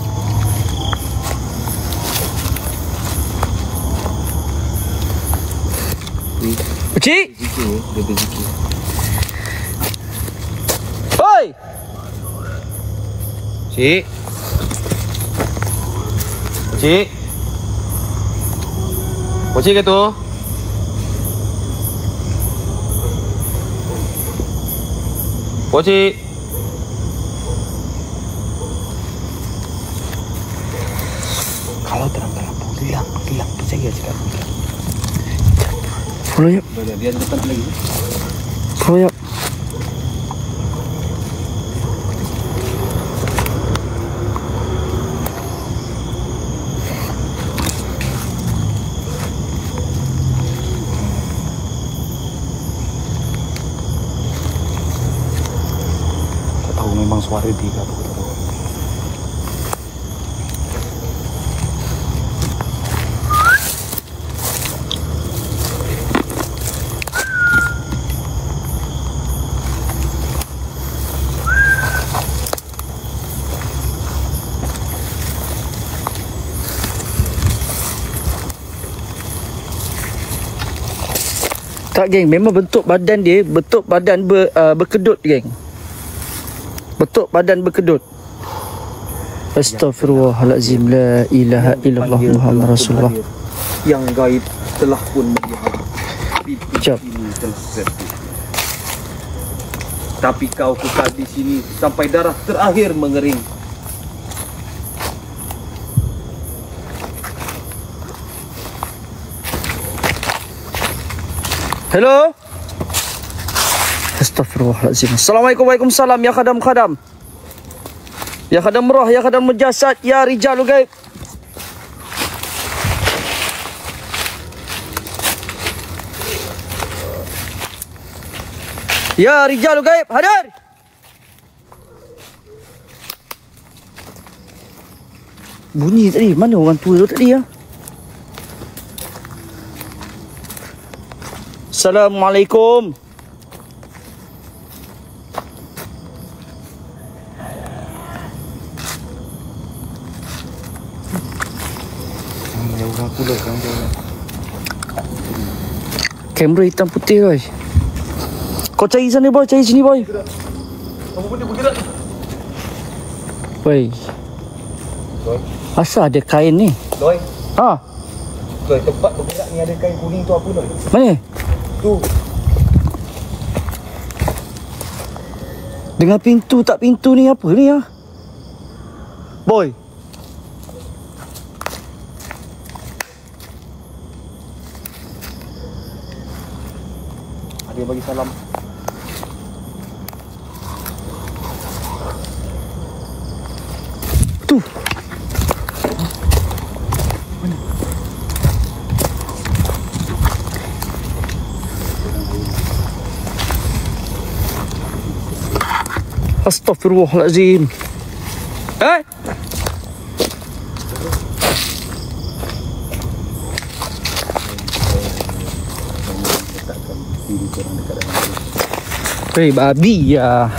Pakcik! Dia berzikir. Oi! Cik. Pakcik. Pakcik ke tu? Pakcik. Kalau terangkan lampu, hilang. Percaya cakap. Follow up. Dia ada depan tu lagi. Follow up. Memang suara dia ke apa tak tahu. Tak geng, memang bentuk badan dia berkedut geng. Bentuk badan berkedut. Astaghfirullahaladzim. La ilaha illallah Muhammad Rasulullah. Yang gaib telah pun melihat Jap. ini telah terjadi. Tapi kau kekal di sini sampai darah terakhir mengering. Hello. Astaghfirullahaladzim. Assalamualaikum. Waalaikumsalam. Ya khadam. Ya khadam roh. Ya khadam mujasad. Ya Rijalul Ghaib. Ya Rijalul Ghaib. Hadir. Bunyi tadi. Mana orang tua tu tadi ya? Assalamualaikum. Kamera hitam putih boy. Kau cari sana boy, cari sini boy. Apa benda bergerak? Boy. Boy. Asal ada kain ni? Boy. Ha? Boy, tempat bergerak ni ada kain kuning tu apa Boy? Mana? Tu. Dengan pintu tak pintu ni apa ni ya? Boy. Ada yang bagi salam. Tu. Astaghfirullahalazim. Babi ya.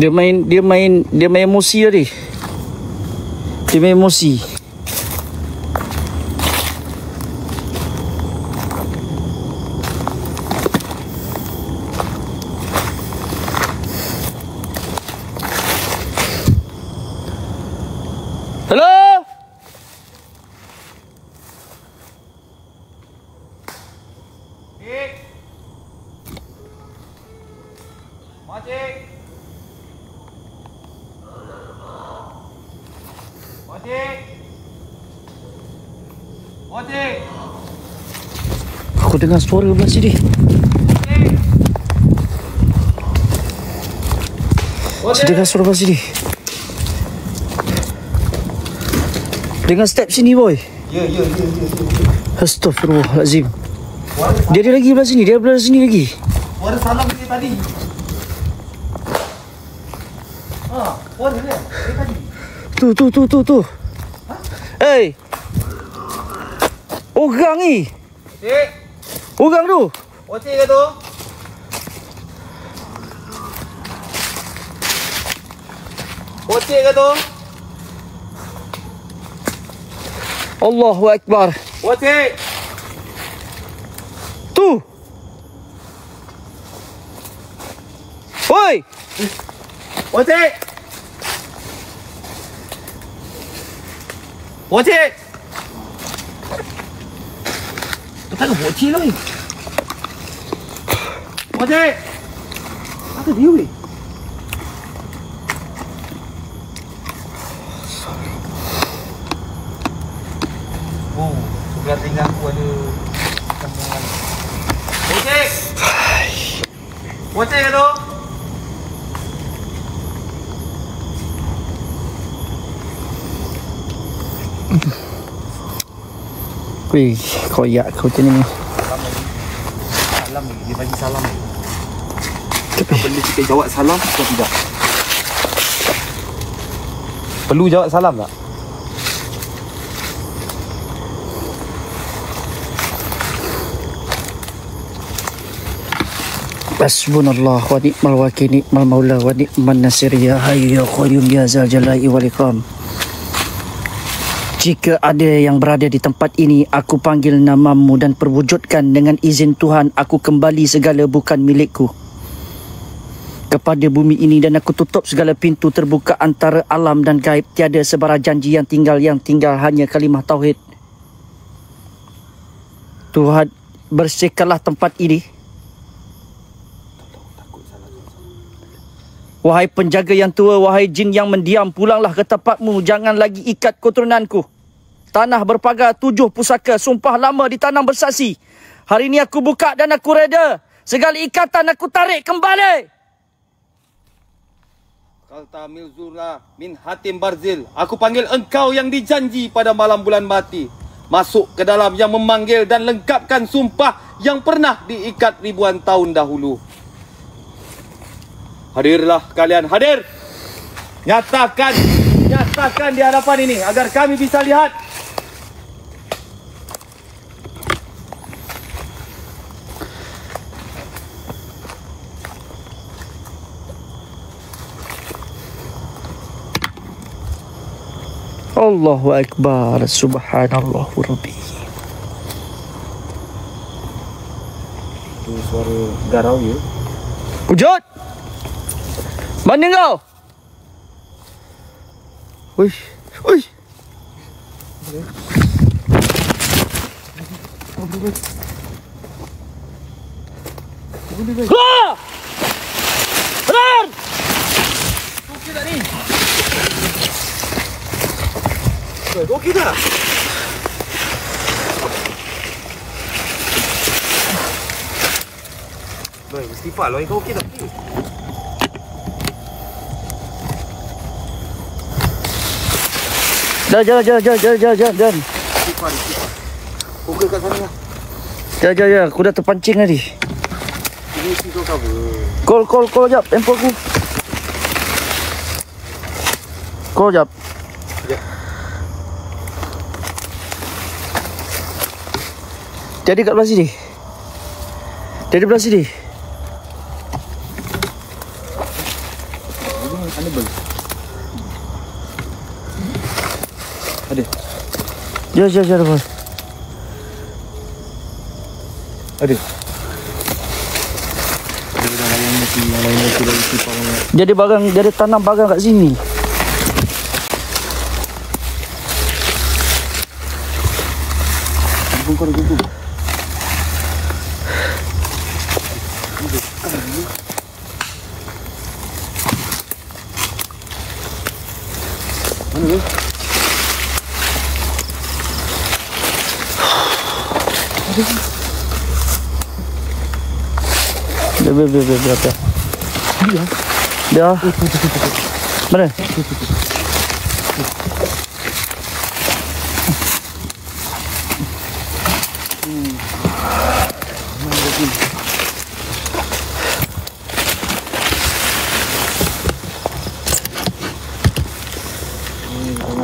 Dia main emosi tadi. Dia main emosi. Hello? Aku dengar suara belah sini. Saya dengar suara belah sini. Dengar step sini boy. Ya. Astaghfirullahalazim. Dia ada lagi belah sini. Dia belah sini lagi. Suara salam dia tadi. Suara dia tadi. Tu. Hey. Orang ni. Orang tu. Ocek ke tu? Ocek ke tu? Allahu Akbar. Ocek. Tu. Oi. Ocek. Ocek. Tak ada bocil lah ni. Ocek. Apa dia weh? Oh, sebelah telinga aku ada sambungan. Ocek. Ocek ke tu? Wih, koyak kau macam ni. Salam ni, dia bagi salam ni. Perlu kita jawab salam atau tidak? Perlu jawab salam tak? Hasbunallah wa ni'mal wakil, ni'mal maula wa ni'man nasir, ya hayyu ya qayyum ya zal jalali wal ikram. Jika ada yang berada di tempat ini, aku panggil namamu dan perwujudkan dengan izin Tuhan, aku kembali segala bukan milikku kepada bumi ini, dan aku tutup segala pintu terbuka antara alam dan gaib. Tiada sebara janji yang tinggal hanya kalimah tauhid. Tuhan, bersihkanlah tempat ini. Wahai penjaga yang tua, wahai jin yang mendiam, pulanglah ke tempatmu, jangan lagi ikat keturunanku. Tanah berpagar 7 pusaka, sumpah lama ditanam bersaksi. Hari ini aku buka dan aku reda. Segala ikatan aku tarik kembali. Kalta milzura min hatim barzil. Aku panggil engkau yang dijanji pada malam bulan mati. Masuk ke dalam yang memanggil dan lengkapkan sumpah yang pernah diikat ribuan tahun dahulu. Hadirlah kalian, hadir. Nyatakan di hadapan ini agar kami bisa lihat. Allahu Akbar, subhanallah rabbi. Itu suara garau ya. Wujud. Mana kau? Uish. Keluar! Benar! Okey tak ni? Okey tak? Boy, mesti pak loh. Kau okey tak? Jangan. Okey kat sana lah. Jangan. Aku dah terpancing tadi. Ini si kau cover. Call jap. Tempo aku. Call jap. Sekejap. Jadi kat belah sini. Jadi belah sini. Ada. Jangan. Ada. Jadi tanam barang kat sini. Kau dah jumpa. Mana tu? Biar. Dah. Mana?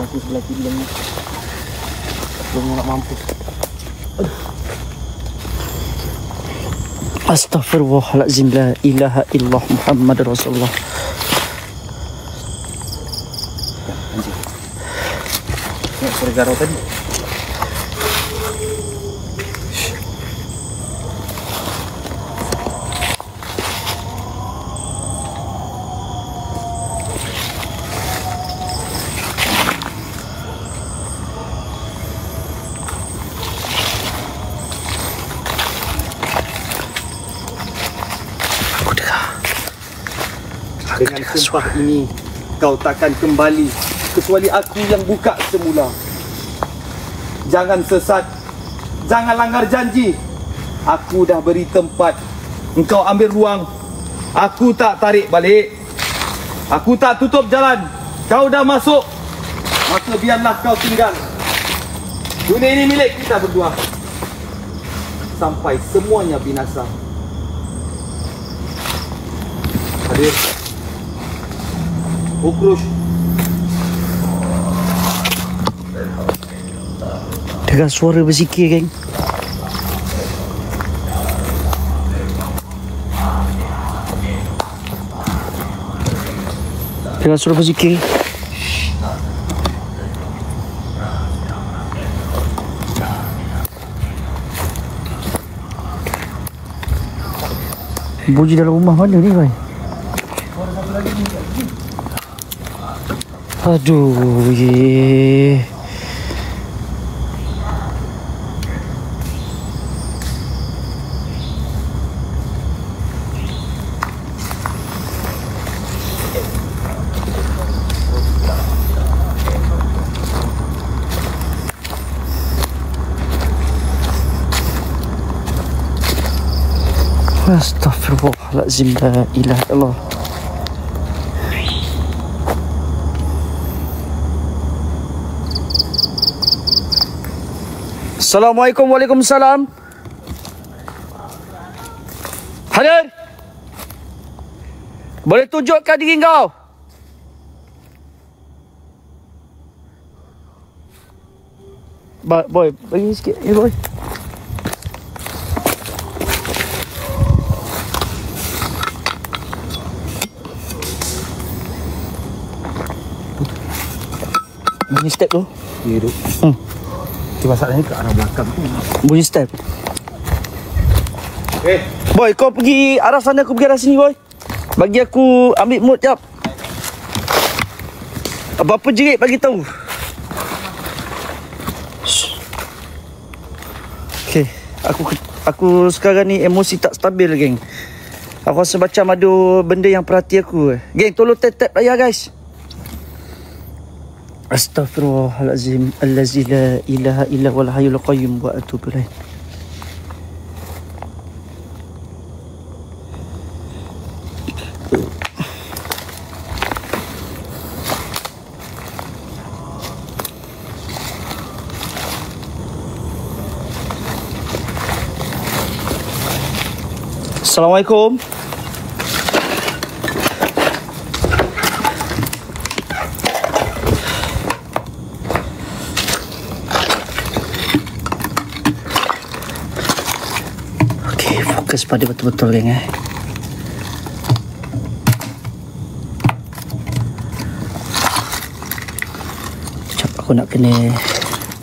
Aku sebelah kiri dan belum nak mampus. Astaghfirullahaladzim, la ilaha illallah Muhammad Rasulullah. Anjing. Nak sergarau tadi. Dengan sumpah ini, kau takkan kembali kecuali aku yang buka semula. Jangan sesat, jangan langgar janji. Aku dah beri tempat, engkau ambil ruang. Aku tak tarik balik. Aku tak tutup jalan. Kau dah masuk, maka biarlah kau tinggal. Dunia ini milik kita berdua sampai semuanya binasa. Hadir Ukrush. Dengar suara berzikir, geng. Dengar suara berzikir. Bunyi dalam rumah mana ni, boy? Aduh, ye. Astaghfirullahaladzim, la ilaha illallah. Assalamualaikum, waalaikumsalam. Hadir. Boleh tunjukkan diri kau? Boy, bagi sikit ni, boy. Bunyi step tu. Ya, duk. Masalahnya ke arah belakang tu. Bunyi step. Boy, kau pergi arah sana, aku pergi arah sini, boy. Bagi aku ambil mood jap. Apa-apa jerit bagi tahu. Okay, aku sekarang ni emosi tak stabil, geng. Aku rasa macam ada benda yang perhati aku. Geng, tolong tap-tap layar guys. Astaghfirullahalazim allazi la ilaha illa huwal hayyul qayyum wa atubu ilaih. Assalamualaikum. Okey, fokus pada betul-betul geng Sekejap aku nak kena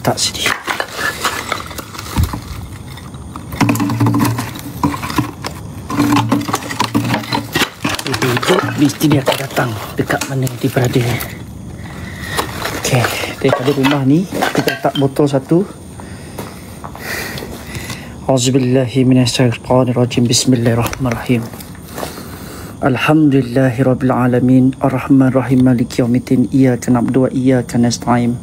tak sedih. Mesti dia akan datang dekat mana dia berada. Okey, daripada rumah ni kita letak botol satu. Auzubillahi minasyaitonirrajim. Bismillahirrahmanirrahim. Alhamdulillahirabbil alamin arrahmanirrahim maliki yaumiddin iyyaka na'budu wa iyyaka nasta'in.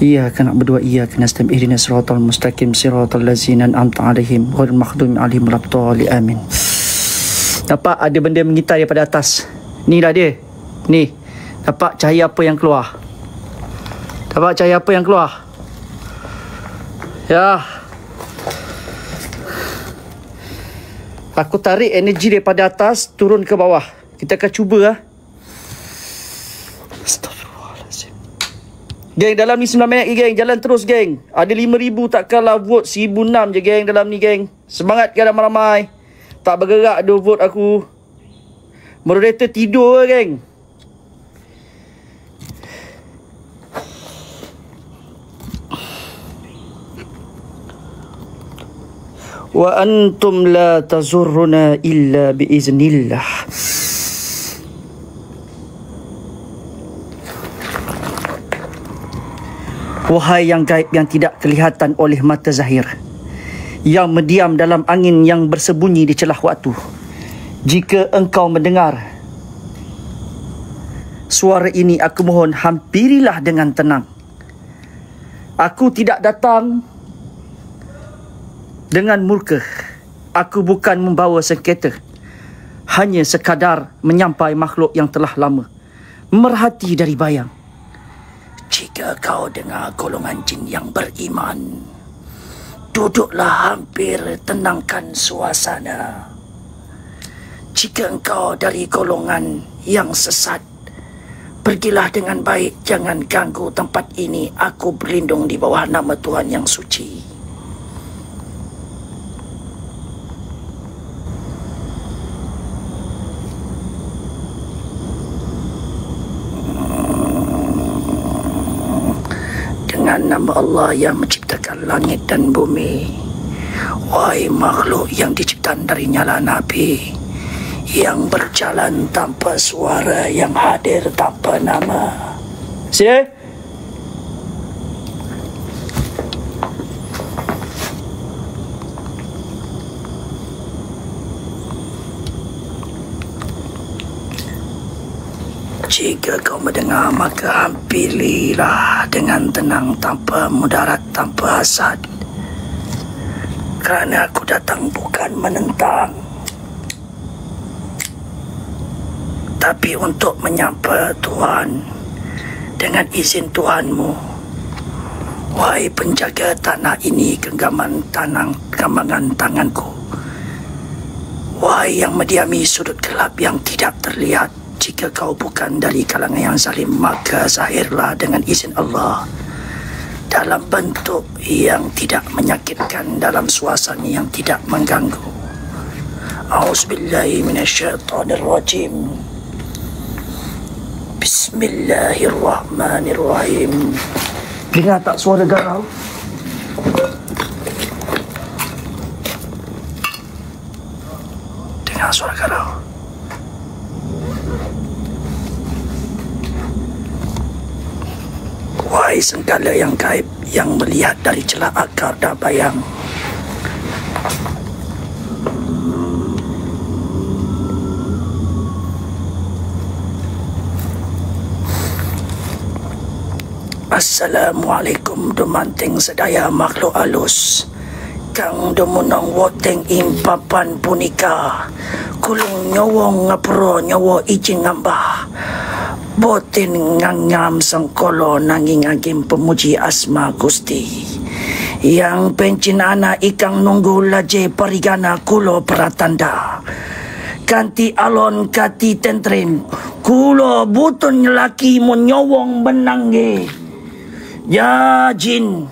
Iyyaka na'budu wa iyyaka nasta'in ihdinas siratal mustaqim siratal ladzina an'amta 'alaihim ghairil maghdubi 'alaihim waladdallin amin. Nampak ada benda mengitar daripada atas. Ni dah dia. Ni. Nampak cahaya apa yang keluar? Nampak cahaya apa yang keluar? Ya. Aku tarik energi daripada atas turun ke bawah. Kita akan cuba lah. Geng, dalam ni 9 minit lagi geng. Jalan terus geng. Ada 5,000 takkanlah vote 1,006 je geng dalam ni geng. Semangat kan ramai-ramai. Tak bergerak ada vote aku. Moderator tidur ke geng. Wa antum la tazurruna illa biiznillah. Wahai yang gaib yang tidak kelihatan oleh mata zahir, yang mendiam dalam angin yang bersembunyi di celah waktu, jika engkau mendengar suara ini, aku mohon hampirilah dengan tenang. Aku tidak datang dengan murka. Aku bukan membawa sengketa, hanya sekadar menyampai makhluk yang telah lama merhati dari bayang. Jika kau dengar golongan jin yang beriman, duduklah hampir, tenangkan suasana. Jika engkau dari golongan yang sesat, pergilah dengan baik, jangan ganggu tempat ini. Aku berlindung di bawah nama Tuhan yang suci. Dengan nama Allah yang menciptakan langit dan bumi. Wahai makhluk yang diciptakan dari nyala Nabi, yang berjalan tanpa suara, yang hadir tanpa nama. Sini. Jika kau mendengar, maka hampirilah dengan tenang, tanpa mudarat, tanpa hasad. Kerana aku datang bukan menentang, tapi untuk menyapa Tuhan dengan izin Tuhanmu. Wahai penjaga tanah ini, genggaman tanganku. Wahai yang mendiami sudut gelap yang tidak terlihat, jika kau bukan dari kalangan yang zalim, maka zahirlah dengan izin Allah dalam bentuk yang tidak menyakitkan, dalam suasana yang tidak mengganggu. A'udzubillahi minasyaitonirrajim. Bismillahirrahmanirrahim. Dengar tak suara garau? Dengar suara garau? menguasai segala yang gaib, yang melihat dari celah akal dan bayang. Assalamualaikum dumanting sedaya makhluk halus. Kang demunong woteng impapan punika. Kulung nyawong ngapro nyawa ijing ngambah. Boten ngangam sangkolo nanging agim pemuji asma Gusti. Yang pencin anak ikang nunggu laje parigana kulo pratanda. Kanti alon kati tentren. Kulo butun lelaki menyawong benangge. Ya jin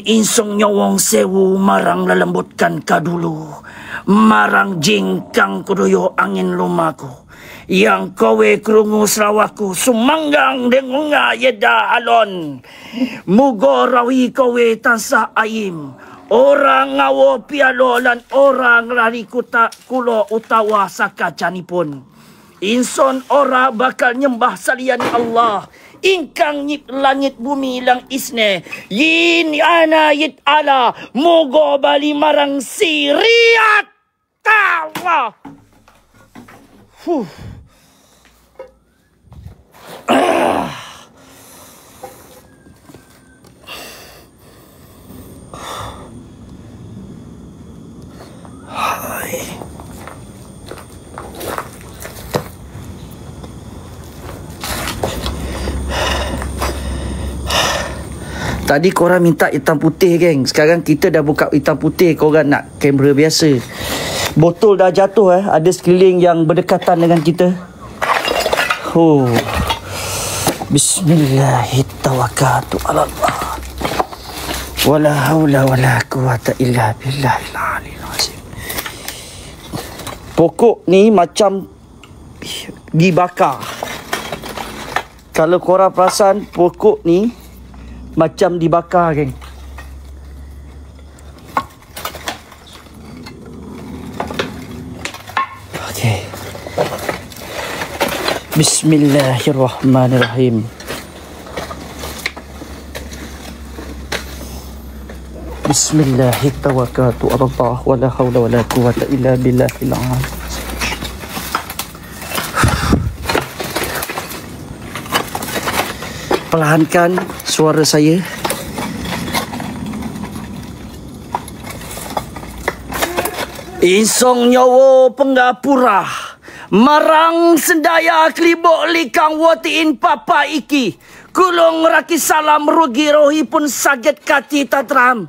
insong nyawong sewu marang lelembutkan kadulu. Marang jingkang kudoyo angin lumaku. Yang kowe krungu serawaku sumanggang dengunga yeda alon. Mugo rawi kowe tansa ayim. Orang ngawo pialo lan orang lari kulo utawa sakacanipun. Inson ora bakal nyembah salian Allah. Ingkang nyip langit bumi lang isne. Yin ana yit ala. Mogo bali marang siriat. Tawa. Hai. Tadi korang minta hitam putih, geng. Sekarang kita dah buka hitam putih. Korang nak kamera biasa. Botol dah jatuh, ada sekeliling yang berdekatan dengan kita. Bismillahirrahmanirrahim. Allah. Wala haula wala quwata illa billahil aliyil azim. Pokok ni macam dibakar. Kalau korang perasan, pokok ni macam dibakar, geng. Okey. Bismillahirrahmanirrahim. Bismillahirrahmanirrahim. Wala haula wala quwata illa billahil azim. Perlahankan suara saya. Insong nyawa penggapura. Marang sendaya kelibok likang watiin papa iki. Kulong raki salam rugi rohi pun sakit kati tatram.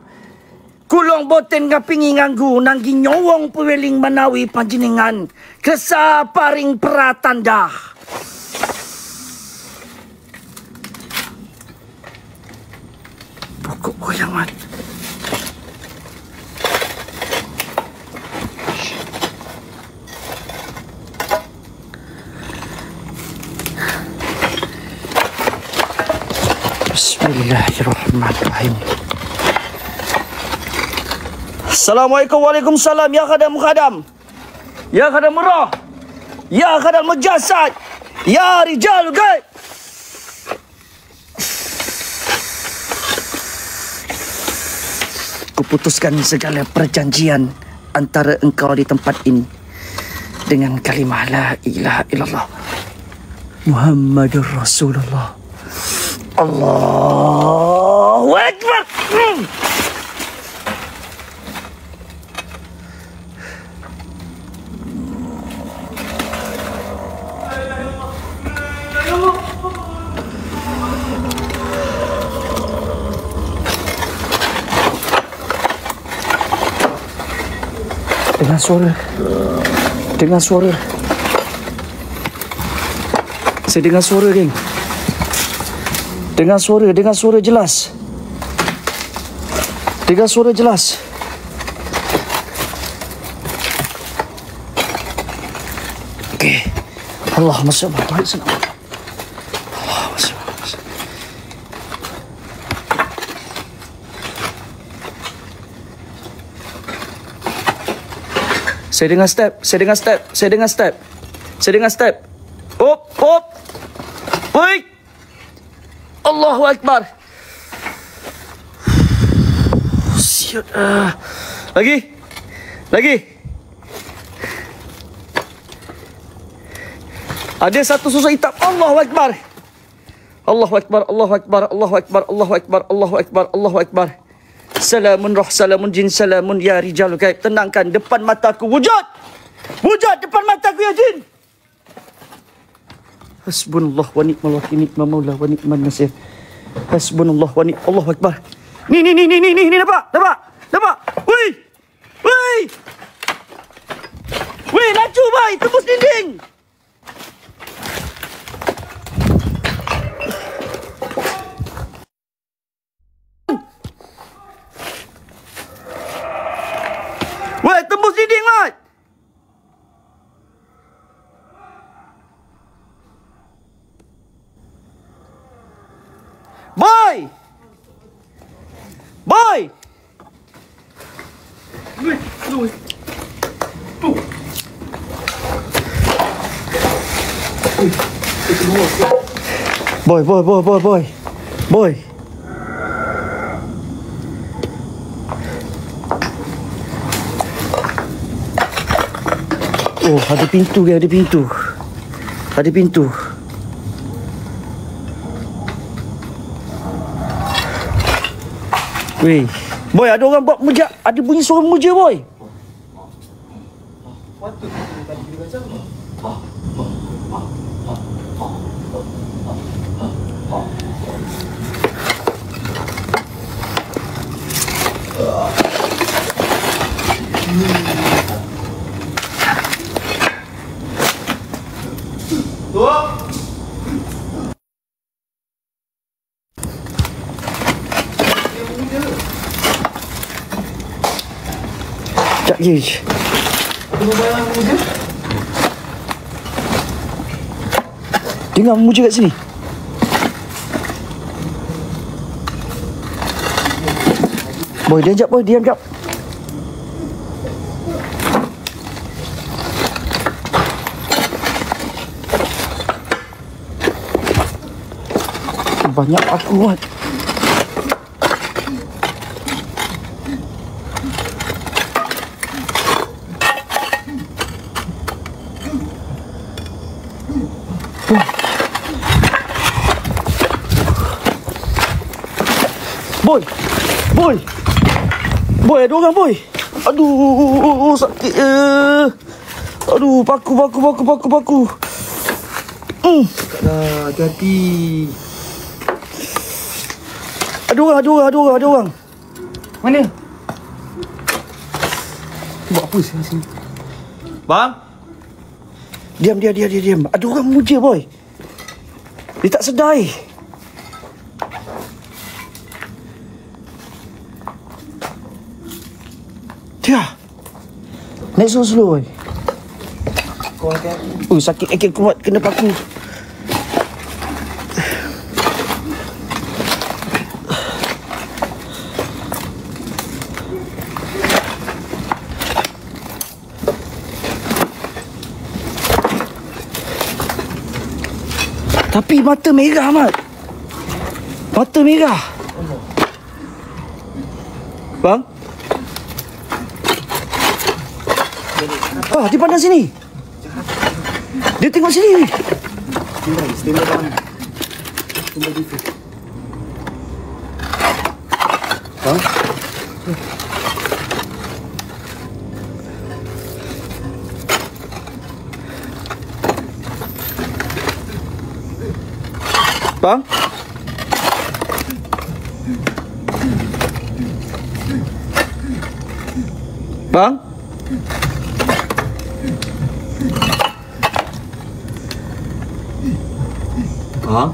Kulong boten ngapingi nganggu nanggi nyowong peweling manawi panjenengan. Kesa paring pratanda. Pokok goyangan. Bismillahirrahmanirrahim. Assalamualaikum, waalaikumsalam. Ya khadam khadam. Ya khadam murah. Ya khadam mujasad. Ya rijal gaib. Kuputuskan segala perjanjian antara engkau di tempat ini dengan kalimah la ilaha illallah Muhammadur Rasulullah. Allahu Akbar. Dengar suara. Dengar suara. Saya dengar suara, geng. Dengar suara jelas. Dengar suara jelas. Okey. Allahumma salli ala Muhammad. Allahumma salli ala Muhammad. Saya dengar step. Op. Oi. Allahu Akbar. Siap. Lagi. Ada satu sosok hitam. Allahu Akbar. Allahu Akbar, Allahu Akbar, Allahu Akbar, Allahu Akbar, Allahu Akbar, Allahu Akbar. Salamun roh, salamun jin, salamun ya rijalul gaib. Tenangkan depan mataku. Wujud! Wujud depan mataku ya jin. Hasbunallah wa ni'mal wakil, ni'mal maula wa ni'man nasir. Hasbunallah wa ni'mal. Allahu Akbar. Ni nampak? Woi! Woi, laju boy, tembus dinding. Woi, tembus dinding, Mat. Boy! Boy. Oh, ada pintu. Weh, boy, ada orang buat memuja. Ada bunyi suara memuja, boy. Sekejap je. Dengar memuja kat sini. Boy, diam jap. Banyak aku buat. Boy, ada orang, boy. Aduh, sakit. Aduh, paku. Hati-hati. Ada orang. Mana? Buat apa sini? Bang? Diam. Ada orang memuja, boy. Dia tak sedar. Dia. Naik slow, boy. Kau hati-hati. Sakit akil kuat kena paku. Tapi mata merah, Mat. Mata merah. Bang? Dia pandang sini. Dia tengok sini. Stand by bang. Bang? Bang? Bang? Bang?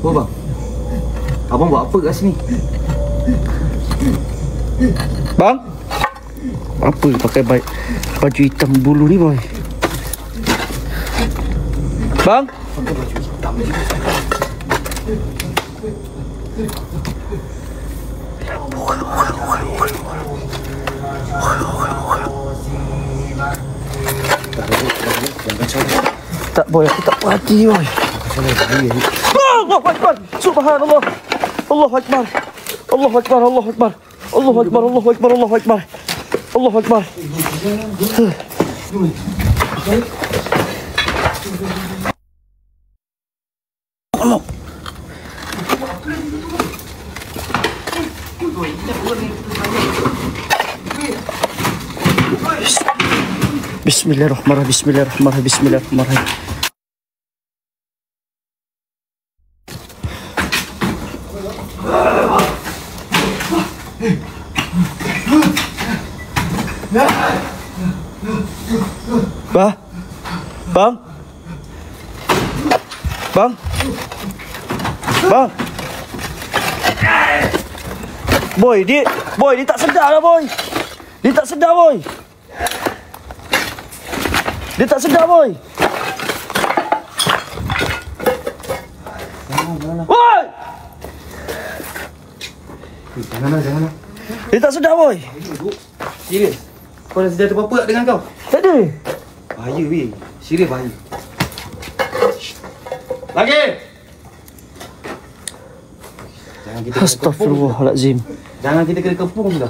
Apa bang? Abang buat apa kat sini? Bang? Apa pakai baju hitam bulu ni, boy? Bang? Pakai baju hitam je. Tak, boy, aku tak perhati, boy. Allahu Akbar. Subhanallah. Allahu Akbar. Allahu Akbar. Allahu Akbar. Allahu Akbar. Allahu Akbar. Allahu Akbar. Allahu Akbar. Bismillahirrahmanirrahim. Bismillahirrahmanirrahim. Bismillahirrahmanirrahim. Bang? Bang? Bang? Bang? Boy, dia tak sedar lah, boy. Dia tak sedar, boy. Dia tak sedar, boy. Boy! Janganlah. Dia tak sedar, boy. Serius? Kau dah sedia ada apa-apa tak dengan kau? Tak ada. Bahaya, weh. Serius bahaya. Lagi! Jangan kita kena kepung. Astaghfirullahalazim. Jangan kita kena kepung sudah.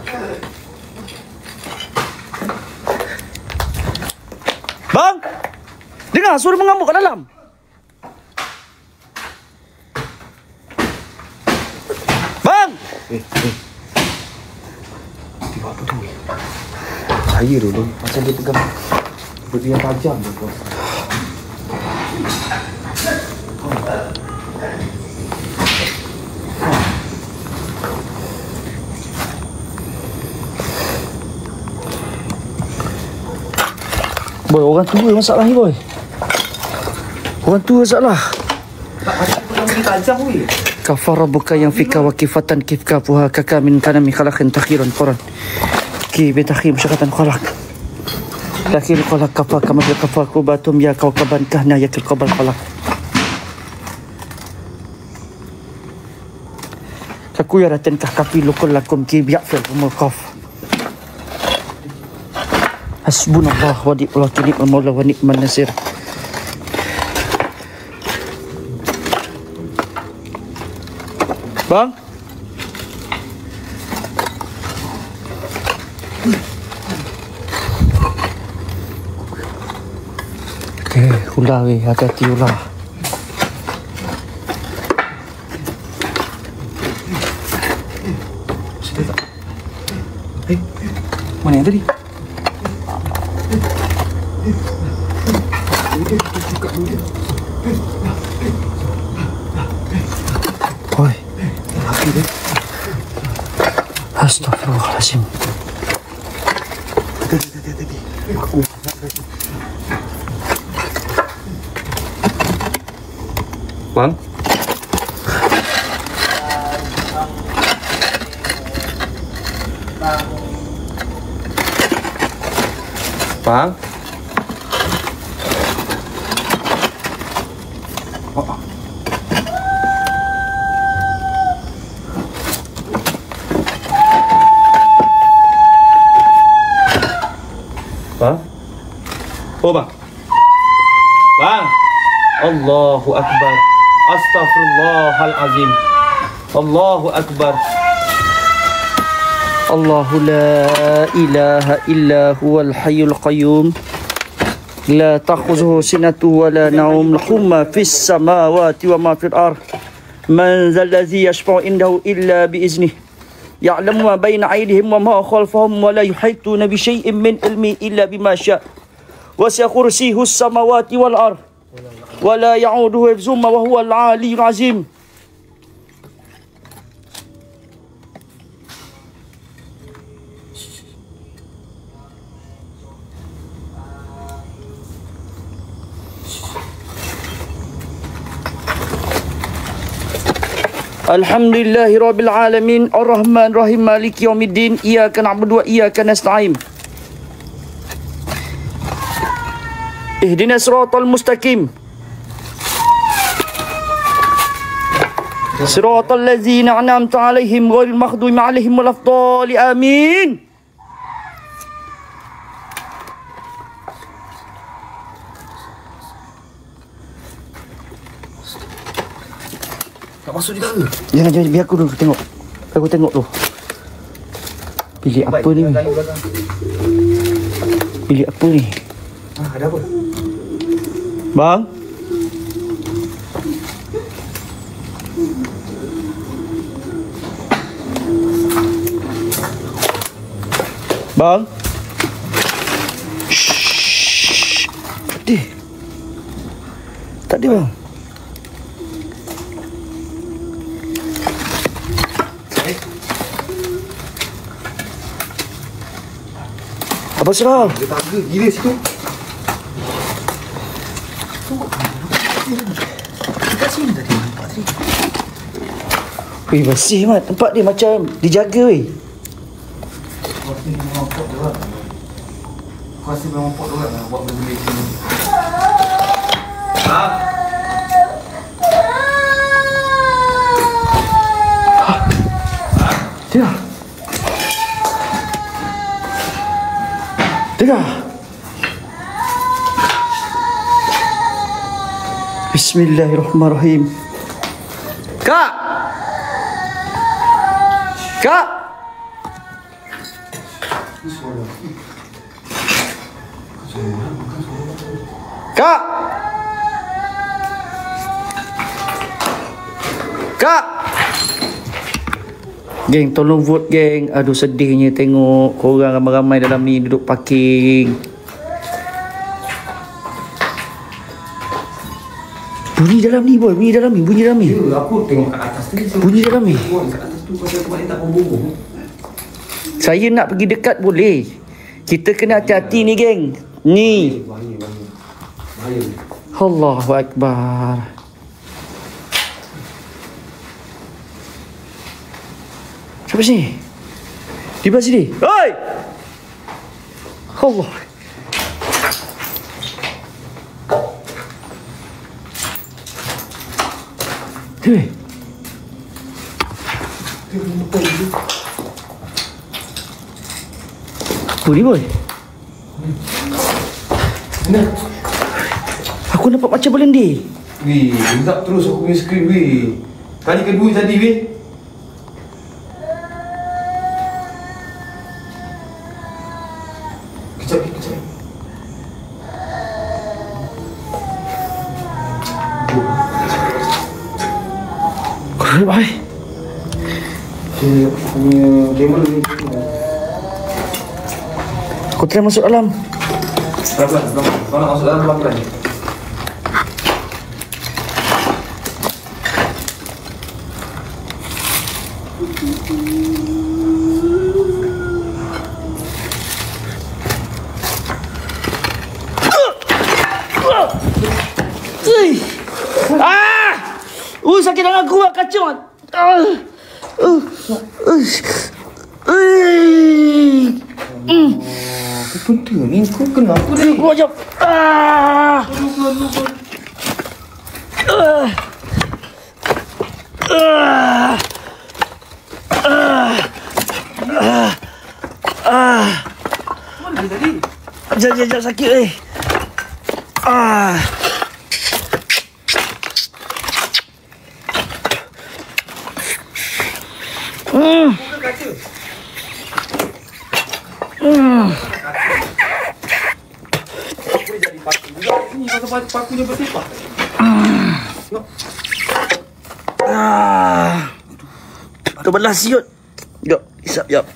Bang! Dengar suara mengamuk kat dalam. Bang! Tengok apa tu? Bahaya dulu. Macam dia pegang benda yang tajam tu. Kau. Boy, orang tua masalah ni, boy. Orang tua masalah. Tak macam pegang benda tajam, weh. Kafara buka yang fika wa kifatan kifka puha kaka min tanami khalaqin takhiran Quran. Ki bitakhim syakatan khalaq. Lakin khalaq kafa kama bil kafa kubatum ya kaukaban kahna ya kilqabal khalaq. Kaku ya raten kah kafi lukul lakum ki bi'afil umulqaf. Hasbunallah wa ni'mal wakil ni'mal maula wa ni'man nasir. Bang? Okey, ular weh, hati-hati ular. Sedar tak? Mana yang tadi? Oi. Astaghfirullahalazim. Bang? Bang? Bang? Oh, bang. Bang. Allahu Akbar. Astaghfirullahalazim. Allahu Akbar. Allahu la ilaha illa huwal hayyul qayyum. La ta'khuzuhu sinatu wa la naum. Lahu ma fis samawati wa ma fil ard. Man dhal ladzi yashfa'u indahu illa bi iznihi. يعلم ما بين أيديهم وما خلفهم ولا يحيطون بشيء من علمه إلا بما شاء وسع كرسيه السماوات والأرض ولا يعوده حفظهما وهو العلي العظيم. Alhamdulillahi Rabbil Alamin Ar-Rahman Rahim Maliki Yawmiddin Iyaka na'budu wa iyaka nasta'in Ihdinas siratal mustaqim Siratal ladzina an'amta 'alaihim ghairil maghdubi 'alaihim waladdallin amin. Tak masuk juga ke? Jangan, biar aku dulu tengok. Aku tengok tu. Bilik apa ni? Bilik apa ni? Ada apa? Bang? Bang? Shhh. Tak ada bang. Apa serang? Dia tak ada. Gila situ. Dekat sini tadi nampak tadi. Weh, bersih mat. Tempat dia macam dijaga weh. Kau rasa memang pot dia lah. Kau rasa memang pot dia lah buat benda ni. Tengah. Tengah. Bismillahirrahmanirrahim. Kak! Kak! Kak! Kak! Geng, tolong vote geng. Aduh sedihnya tengok korang ramai-ramai dalam ni duduk parking. Bunyi dalam ni boy, bunyi dalam ni. Ya, aku tengok kat atas tadi. Bunyi dalam ni. Kat atas tu pasal tempat ni tak membungkuk. Saya nak pergi dekat boleh. Kita kena hati-hati ni geng. Ni. Bahaya. Allahu Akbar. Siapa sini? Di belah sini. Oi! Allah. Hei. Apa ni boy? Mana? Aku nampak macam berlendir. Weh, gelap terus aku punya skrin weh. Kali kedua tadi weh. Kejap. Kau baik. Dia punya kamera ni. Aku try masuk dalam. Pelan-pelan. Kau nak masuk dalam pelan-pelan. Sakit tangan aku kacau. Apa benda ni? Kau kenapa ni? Aku macam Mana dia tadi? Sekejap sakit eh. Buka kaca. Boleh jadi paku juga ni pasal pakunya bertepah. Terbelah siut. Jom, isap jap.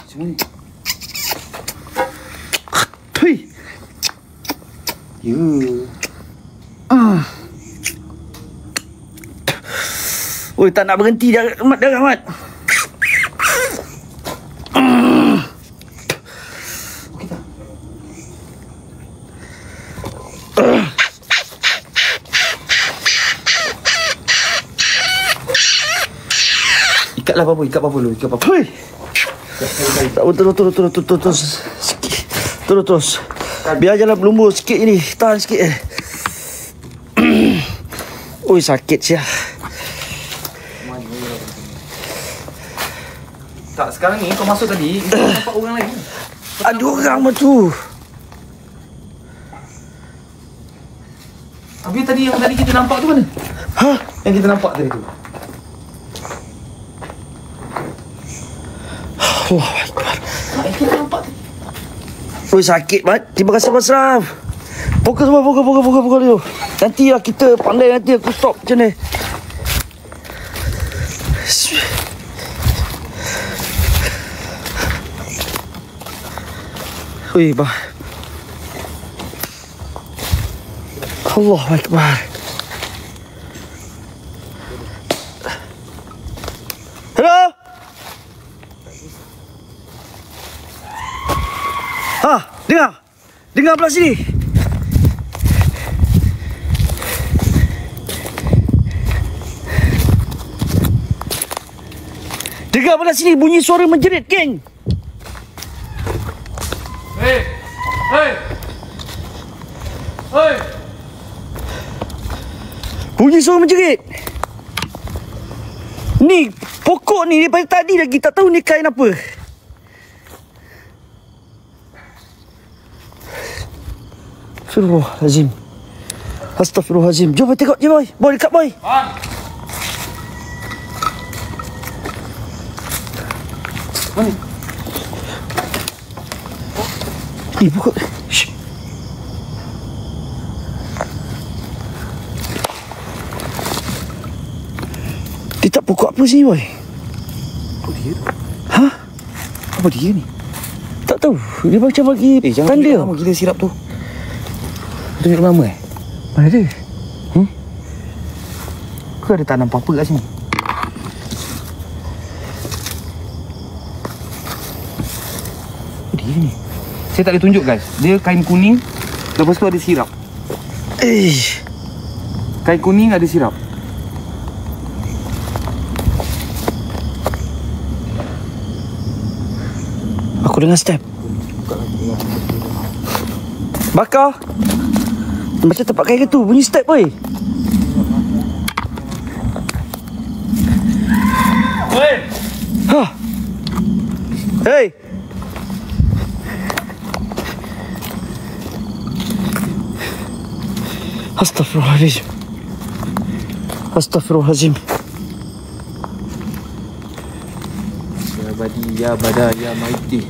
Sini. Hui. Ya. Oi, tak nak berhenti dah, Mat. Okey tak? Ikatlah apa-apa, ikat apa-apa dulu, ikat apa-apa. Hui. Tak terus. Sikit. Terus. Biar jalan berlumbur sikit ni. Tahan sikit eh. Oi, sakit sia. Tak, sekarang ni kau masuk tadi, kau nampak orang lagi. Ada orang tu. Habis tadi yang tadi kita nampak tu mana? Hah? Yang kita nampak tadi tu. Allah Akbar. Yang kita nampak tadi. Oi, sakit banget. Terima kasih Abang Ashraf. Fokus dulu. Nanti lah kita pandai nanti aku stop macam ni. Oi, bah. Allah Akbar. Hello? Ha, dengar belah sini. Dengar belah sini bunyi suara menjerit, geng. Hei. Bunyi suara menjerit. Ni pokok ni daripada tadi lagi tak tahu ni kain apa. Astaghfirullahalazim. Jom tengok je boy. Boy dekat boy. Mana? Pokok. Shh. Dia tak pokok apa sini boy? Apa dia tu? Ha? Apa dia ni? Tak tahu. Dia macam bagi Jangan tanda. lama gila sirap tu. Tunjuk lama Mana dia? Kau ada tanam apa-apa kat sini? Apa dia ni? Saya tak boleh tunjuk guys. Dia kain kuning. Lepas tu ada sirap. Kain kuning ada sirap. Aku dengar step. Bakar. Macam tempat kain tu. Bunyi step boy. Oi! Ha. Hey. Astaghfirullahalazim. Astaghfirullahalazim. Ya badi, ya bada, ya maiti.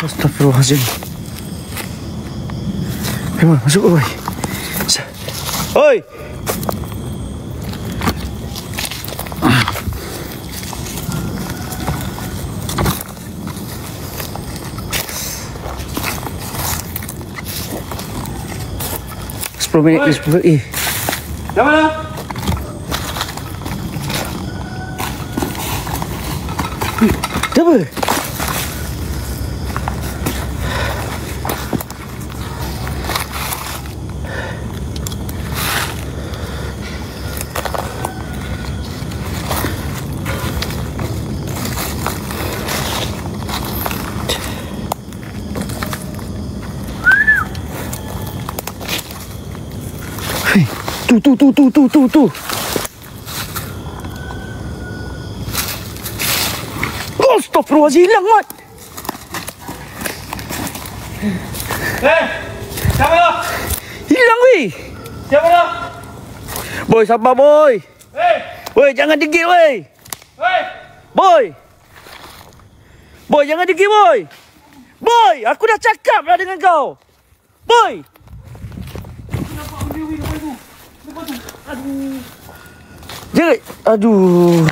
Astaghfirullahalazim. Memang masuk oi. Oi. Minit 10 minit. Dah mana? Dah apa? Tu. Astaghfirullahaladzim, hilang mat. Siapa dah? Hilang weh. Siapa dah? Boy, sabar boy. Boy, jangan degil weh. Boy, jangan degil boy. Boy, aku dah cakap lah dengan kau. Boy. Jangan. Aduh.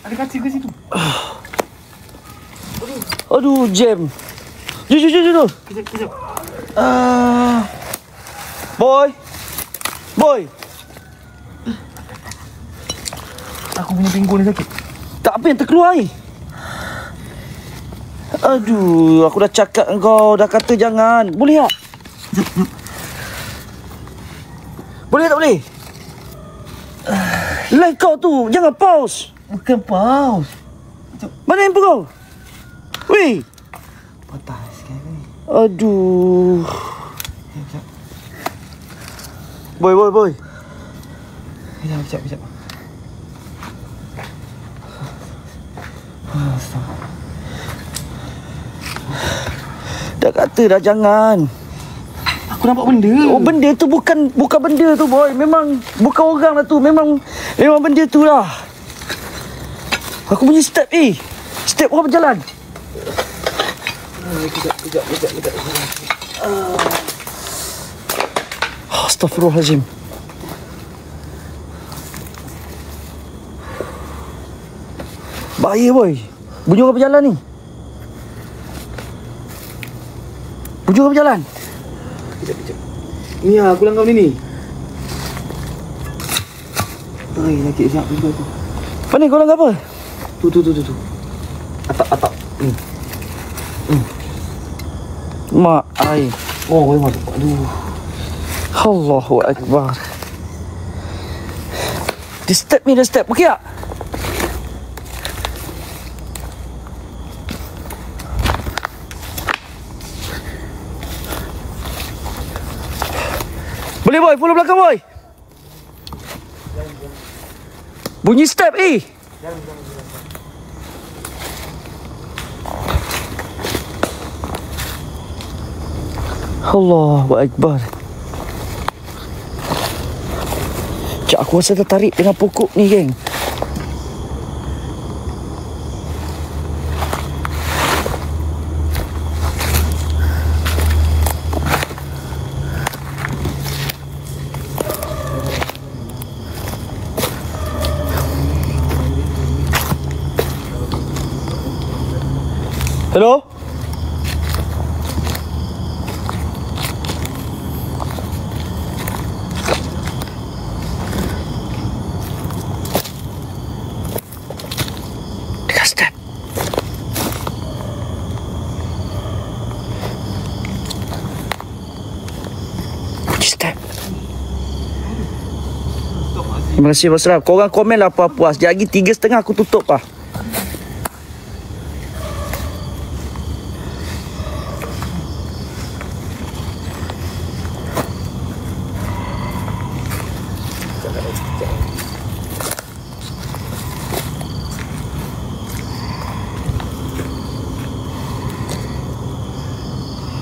Ada kaca ke situ? Aduh, jam. Jom. Kejap. Boy. Aku punya pinggul ni sakit. Tak apa yang terkeluar ni. Aduh, aku dah cakap kau, dah kata jangan. Boleh tak? Boleh tak boleh? Live kau tu, jangan pause. Bukan pause. Mana handphone kau? Weh. Patah sekali. Aduh. Sekejap. Boy. Sekejap. Dah kata dah jangan. Aku Aku nampak benda. Oh, benda tu bukan benda tu, boy. Memang bukan orang lah tu. Memang benda tu lah. Aku punya step step orang berjalan. Kejap. Astaghfirullahalazim. Bahaya, boy. Bunyi orang berjalan ni. Bunyi orang berjalan. Kejap. Ni lah, aku langgar ni. Ay, sakit siap tu. Apa ni, kau langgar apa? Tu. Atap. Ni. Mak, ai. Oh, boleh masuk. Aduh. Allahu Akbar. Dia step. Okey tak? Boleh, boy. Follow belakang, boy. Bunyi step, Allahu Akbar. Cak, aku rasa tertarik dengan pokok ni, geng. Hello? Dekat step. Kunci step. Terima kasih, Basraf. Korang komen lah apa-apa. Sekejap lagi 3:30 aku tutup lah.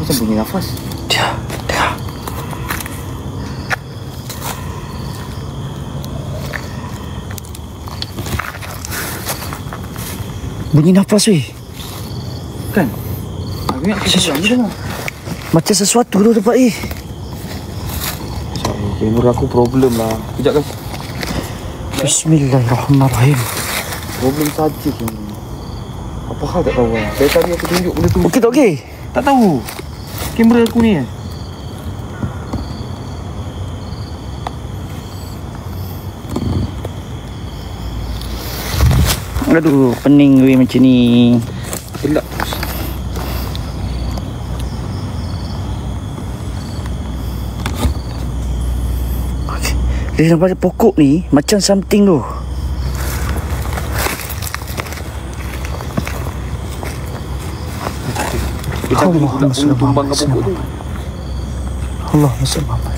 Macam bunyi nafas. Dia. Bunyi nafas, weh. Kan? Aku ingat sesuatu ni dengar. Macam sesuatu tu tempat ni. Kamera aku problem lah. Kejap kan. Bismillahirrahmanirrahim. Problem saja kamera. Apa hal tak tahu lah. Dari tadi aku tunjuk benda tu. Okey tak okey? Tak tahu. Kamera aku ni. Aduh, pening weh macam ni. Gelap. Okay. Dia nampak pokok ni macam something tu. Kita tumbang ke pokok tu. Allahumma salli ala Muhammad.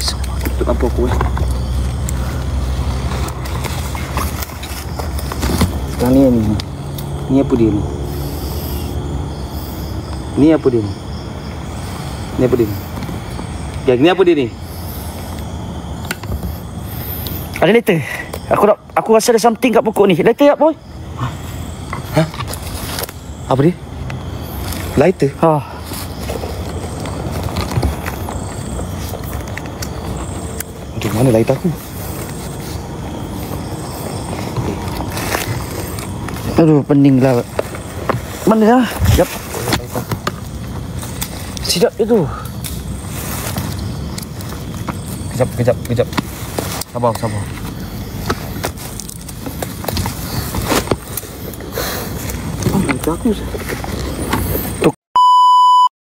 Untuk apa aku Sekarang ni ni apa dia ni? Ni apa dia ni? Ni apa dia ni? Ya, ni apa dia ni? Ada letter. Aku rasa ada something kat pokok ni. Letter tak, boy? Ha? Apa dia? Lighter? Ha. Aduh, mana lighter aku? Aduh, pening lah. Mana lah? Sekejap. Sedap dia tu. Kejap. Sabar. Lighter aku.